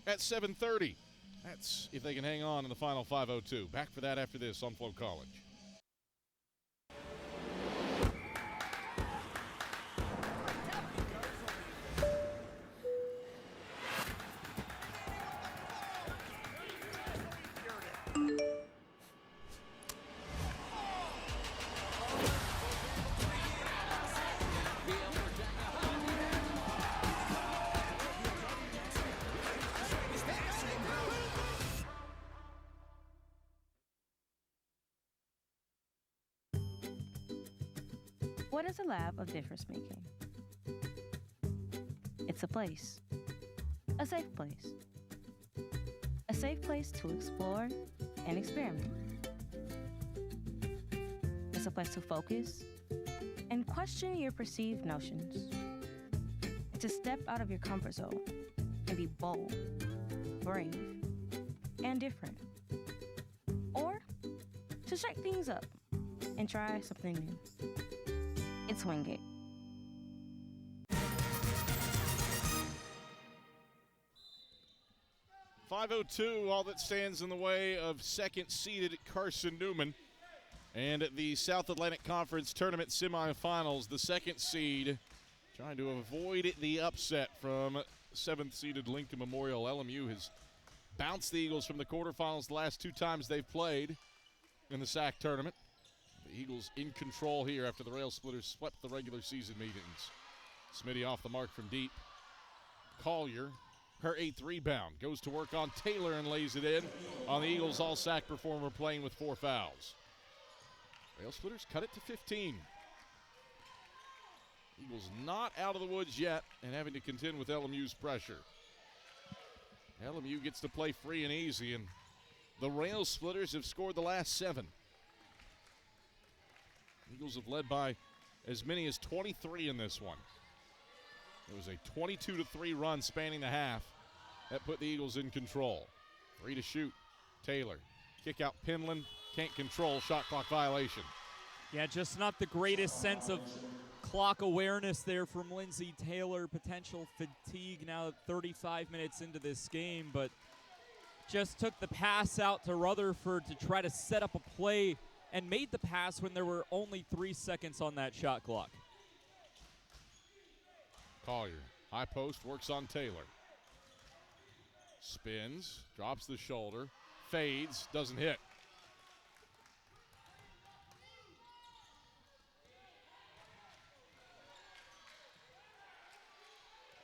Speaker 1: at 7:30. That's if they can hang on in the final 5:02. Back for that after this on Flow College.
Speaker 20: What is a lab of difference making? It's a place, a safe place. A safe place to explore and experiment. It's a place to focus and question your perceived notions. It's to step out of your comfort zone and be bold, brave, and different. Or to shake things up and try something new. It's Wingate.
Speaker 1: .502, all that stands in the way of second-seeded Carson-Newman. And at the South Atlantic Conference Tournament semifinals, the second seed trying to avoid the upset from 7th-seeded Lincoln Memorial. LMU has bounced the Eagles from the quarterfinals the last 2 times they've played in the SAC tournament. The Eagles in control here after the Rail Splitters swept the regular season meetings. Smitty off the mark from deep. Collier, her 8th rebound, goes to work on Taylor and lays it in on the Eagles all-SAC performer playing with 4 fouls. Rail Splitters cut it to 15. Eagles not out of the woods yet and having to contend with LMU's pressure. LMU gets to play free and easy, and the Rail Splitters have scored the last 7. Eagles have led by as many as 23 in this one. It was a 22-3 run spanning the half that put the Eagles in control. 3 to shoot. Taylor. Kick out Penland. Can't control. Shot clock violation.
Speaker 2: Yeah, just not the greatest sense of clock awareness there from Lindsay Taylor. Potential fatigue now 35 minutes into this game, but just took the pass out to Rutherford to try to set up a play and made the pass when there were only 3 seconds on that shot clock.
Speaker 1: Collier, high post, works on Taylor. Spins, drops the shoulder, fades, doesn't hit.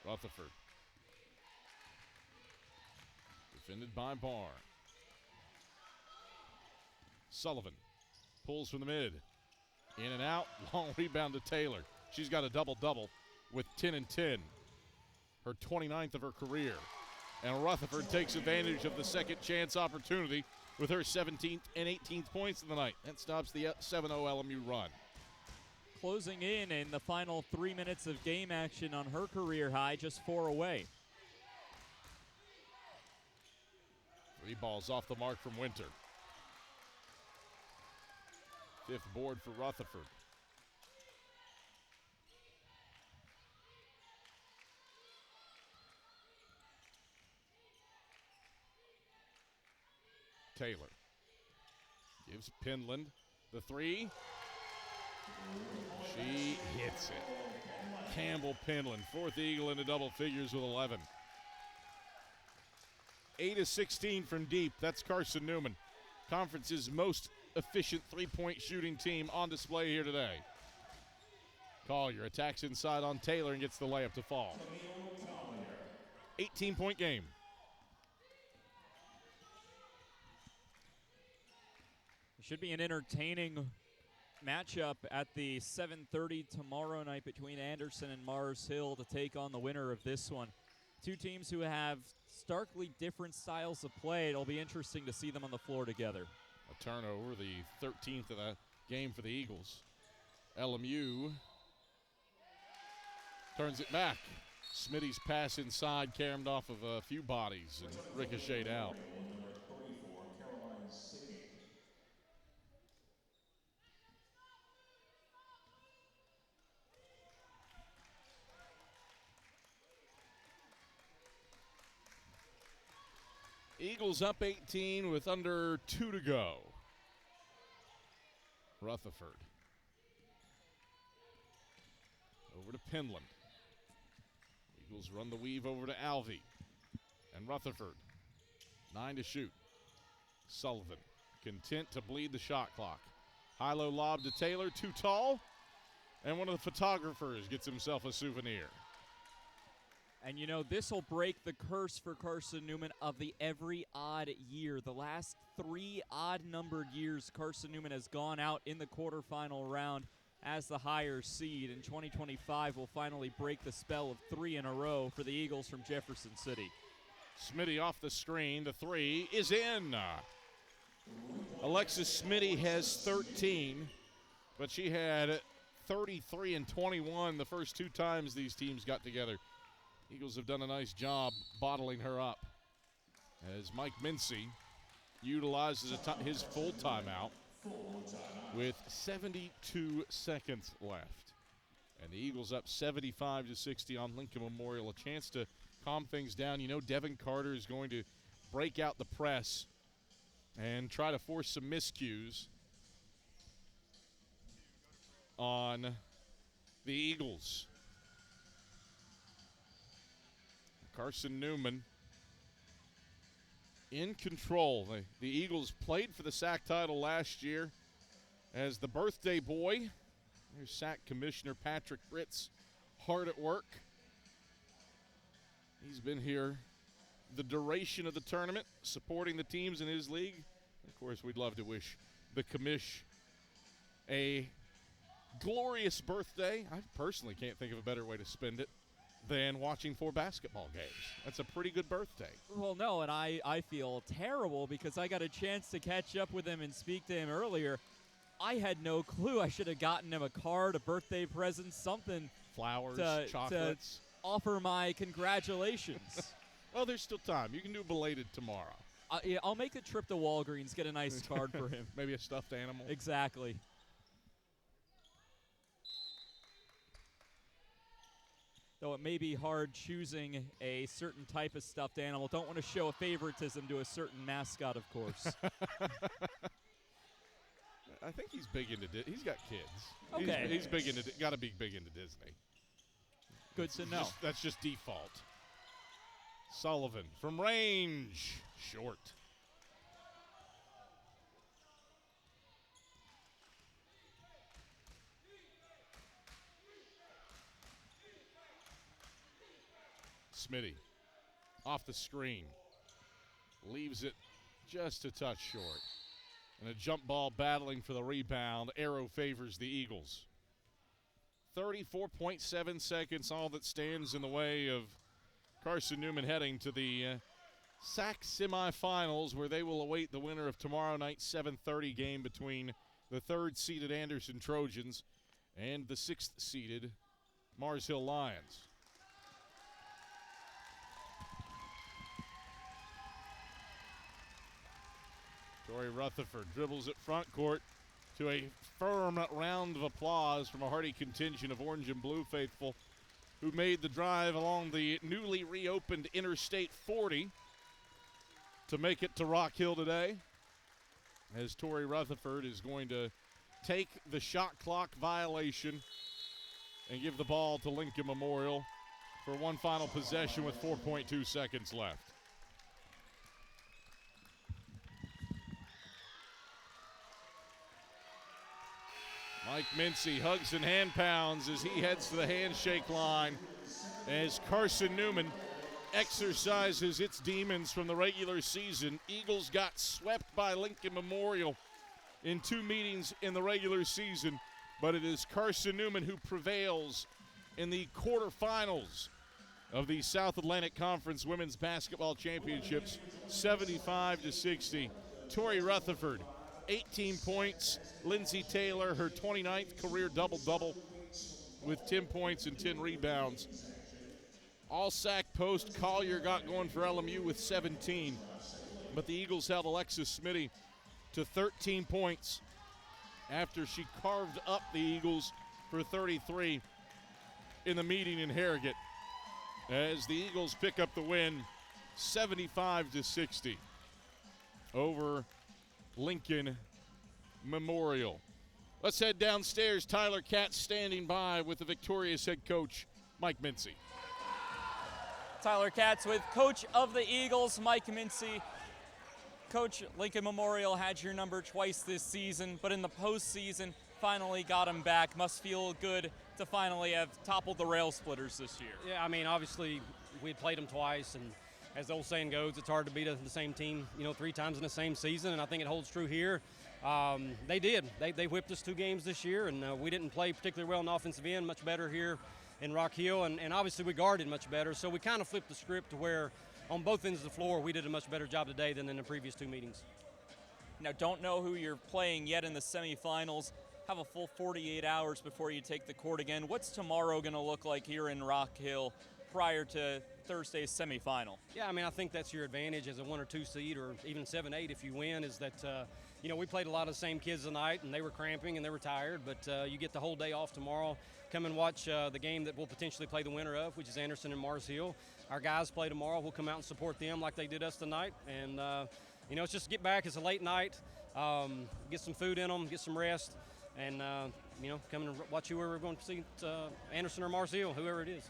Speaker 1: Rutherford. Defended by Barr. Sullivan Pulls from the mid. In and out. Long rebound to Taylor. She's got a double-double with 10 and 10. Her 29th of her career. And Rutherford takes advantage of the second chance opportunity with her 17th and 18th points of the night. That stops the 7-0 LMU run.
Speaker 2: Closing in the final 3 minutes of game action on her career high, just 4 away.
Speaker 1: 3 balls off the mark from Winter. 5th board for Rutherford. Taylor gives Penland the 3. She hits it. Campbell Penland, 4th Eagle into double figures with 11. 8 of 16 from deep. That's Carson-Newman, conference's most efficient three-point shooting team on display here today. Collier attacks inside on Taylor and gets the layup to fall. 18-point game.
Speaker 2: It should be an entertaining matchup at the 7:30 tomorrow night between Anderson and Mars Hill to take on the winner of this one. Two teams who have starkly different styles of play. It'll be interesting to see them on the floor together.
Speaker 1: A turnover, the 13th of the game for the Eagles. LMU turns it back. Smitty's pass inside, caromed off of a few bodies and ricocheted out. Eagles up 18 with under 2 to go. Rutherford. Over to Penland. Eagles run the weave over to Alvey. And Rutherford. 9 to shoot. Sullivan content to bleed the shot clock. High-low lob to Taylor, too tall. And one of the photographers gets himself a souvenir.
Speaker 2: And, you know, this will break the curse for Carson-Newman of the every odd year. The last 3 odd-numbered years, Carson-Newman has gone out in the quarterfinal round as the higher seed. In 2025 will finally break the spell of 3 in a row for the Eagles from Jefferson City.
Speaker 1: Smitty off the screen. The 3 is in. Alexis Smitty has 13, but she had 33 and 21 the first 2 times these teams got together. Eagles have done a nice job bottling her up as Mike Mincy utilizes his full timeout with 72 seconds left. And the Eagles up 75-60 on Lincoln Memorial. A chance to calm things down. You know Devin Carter is going to break out the press and try to force some miscues on the Eagles. Carson-Newman in control. The Eagles played for the SAC title last year as the birthday boy. There's SAC Commissioner Patrick Ritz hard at work. He's been here the duration of the tournament, supporting the teams in his league. Of course, we'd love to wish the commish a glorious birthday. I personally can't think of a better way to spend it than watching 4 basketball games. That's a pretty good birthday.
Speaker 2: Well, no, and I feel terrible because I got a chance to catch up with him and speak to him earlier. I had no clue. I should have gotten him a card, a birthday present, something.
Speaker 1: Flowers, chocolates.
Speaker 2: To offer my congratulations.
Speaker 1: Well, there's still time. You can do belated tomorrow.
Speaker 2: Yeah, I'll make a trip to Walgreens, get a nice card for him.
Speaker 1: Maybe a stuffed animal.
Speaker 2: Exactly. Though it may be hard choosing a certain type of stuffed animal. Don't want to show a favoritism to a certain mascot, of course.
Speaker 1: I think he's big into he's got kids.
Speaker 2: Okay.
Speaker 1: He's big into got to be big into Disney.
Speaker 2: Good to know.
Speaker 1: That's just default. Sullivan from range, short. Smitty off the screen. Leaves it just a touch short. And a jump ball battling for the rebound. Arrow favors the Eagles. 34.7 seconds, all that stands in the way of Carson-Newman heading to the SAC semifinals, where they will await the winner of tomorrow night's 7:30 game between the third-seeded Anderson Trojans and the sixth-seeded Mars Hill Lions. Tori Rutherford dribbles at front court to a firm round of applause from a hearty contingent of orange and blue faithful who made the drive along the newly reopened Interstate 40 to make it to Rock Hill today, as Tori Rutherford is going to take the shot clock violation and give the ball to Lincoln Memorial for one final possession with 4.2 seconds left. Mike Mincy hugs and hand pounds as he heads to the handshake line as Carson-Newman exercises its demons from the regular season. Eagles got swept by Lincoln Memorial in 2 meetings in the regular season, but it is Carson-Newman who prevails in the quarterfinals of the South Atlantic Conference Women's Basketball Championships, 75-60. Tori Rutherford, 18 points. Lindsay Taylor, her 29th career double-double with 10 points and 10 rebounds. All SAC post, Collier got going for LMU with 17. But the Eagles held Alexis Smitty to 13 points after she carved up the Eagles for 33 in the meeting in Harrogate, as the Eagles pick up the win 75-60 over Lincoln Memorial. Let's head downstairs. Tyler Katz standing by with the victorious head coach, Mike Mincy.
Speaker 2: Tyler Katz with coach of the Eagles, Mike Mincy. Coach, Lincoln Memorial had your number twice this season, but in the postseason, finally got him back. Must feel good to finally have toppled the Rail Splitters this year.
Speaker 7: Yeah, I mean, obviously, we had played them twice, and as the old saying goes, it's hard to beat the same team, 3 times in the same season, and I think it holds true here. They did. They whipped us 2 games this year, and we didn't play particularly well in offensive end, much better here in Rock Hill, and obviously we guarded much better, so we kind of flipped the script to where on both ends of the floor we did a much better job today than in the previous 2 meetings.
Speaker 2: Now, don't know who you're playing yet in the semifinals. Have a full 48 hours before you take the court again. What's tomorrow going to look like here in Rock Hill prior to Thursday's semifinal?
Speaker 7: Yeah, I mean, I think that's your advantage as a 1 or 2 seed, or even 7-8 if you win, is that, we played a lot of the same kids tonight, and they were cramping and they were tired, but you get the whole day off tomorrow. Come and watch the game that we'll potentially play the winner of, which is Anderson and Mars Hill. Our guys play tomorrow. We'll come out and support them like they did us tonight. And, it's just get back. It's a late night. Get some food in them, get some rest, and, come and watch whoever we're going to see, Anderson or Mars Hill, whoever it is.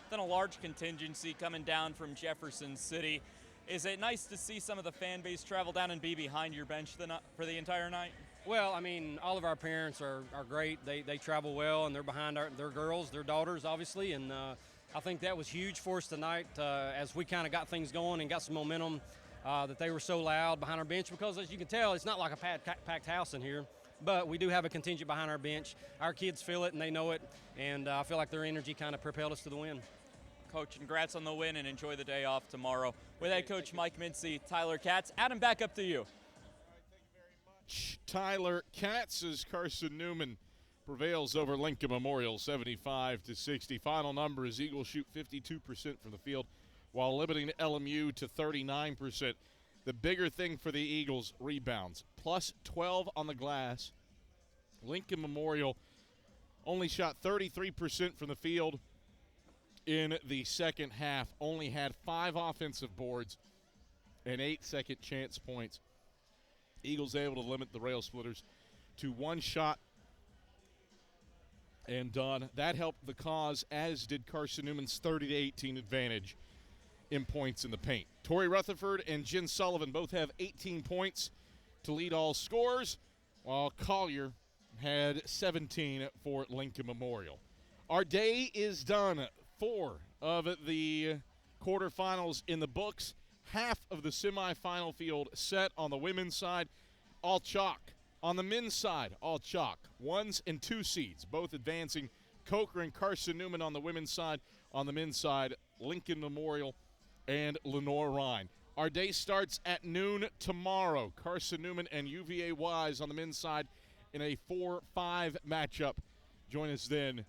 Speaker 2: Then a large contingency coming down from Jefferson City. Is it nice to see some of the fan base travel down and be behind your bench for the entire night?
Speaker 7: Well, I mean, all of our parents are great. They travel well, and they're behind their girls, their daughters, obviously. And I think that was huge for us tonight as we kind of got things going and got some momentum, that they were so loud behind our bench, because as you can tell, it's not like a packed house in here. But we do have a contingent behind our bench. Our kids feel it, and they know it. And I feel like their energy kind of propelled us to the win.
Speaker 2: Coach, congrats on the win, and enjoy the day off tomorrow. With head coach Mike Mincy, Tyler Katz. Adam, back up to you.
Speaker 1: Tyler Katz as Carson-Newman prevails over Lincoln Memorial 75-60. Final number is Eagles shoot 52% from the field while limiting LMU to 39%. The bigger thing for the Eagles, rebounds, plus 12 on the glass. Lincoln Memorial only shot 33% from the field in the second half, only had 5 offensive boards and 8 second chance points. Eagles able to limit the Rail Splitters to 1 shot and done. That helped the cause, as did Carson-Newman's 30-18 advantage in points in the paint. Tori Rutherford and Jen Sullivan both have 18 points to lead all scorers, while Collier had 17 for Lincoln Memorial. Our day is done. 4 of the quarterfinals in the books. Half of the semifinal field set on the women's side. all chalk. On the men's side, all chalk. 1s and 2 seeds, both advancing. Coker and Carson-Newman on the women's side. On the men's side, Lincoln Memorial and Lenore-Rhine. Our day starts at noon tomorrow. Carson-Newman and UVA Wise on the men's side in a 4-5 matchup. Join us then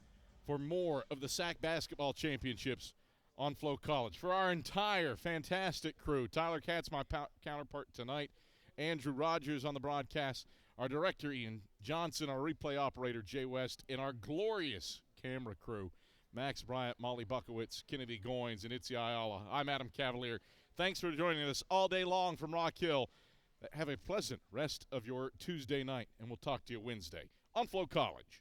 Speaker 1: for more of the SAC Basketball Championships on Flow College. For our entire fantastic crew, Tyler Katz, my counterpart tonight, Andrew Rogers on the broadcast, our director Ian Johnson, our replay operator Jay West, and our glorious camera crew, Max Bryant, Molly Buckowitz, Kennedy Goins, and Itzi Ayala. I'm Adam Cavalier. Thanks for joining us all day long from Rock Hill. Have a pleasant rest of your Tuesday night, and we'll talk to you Wednesday on Flow College.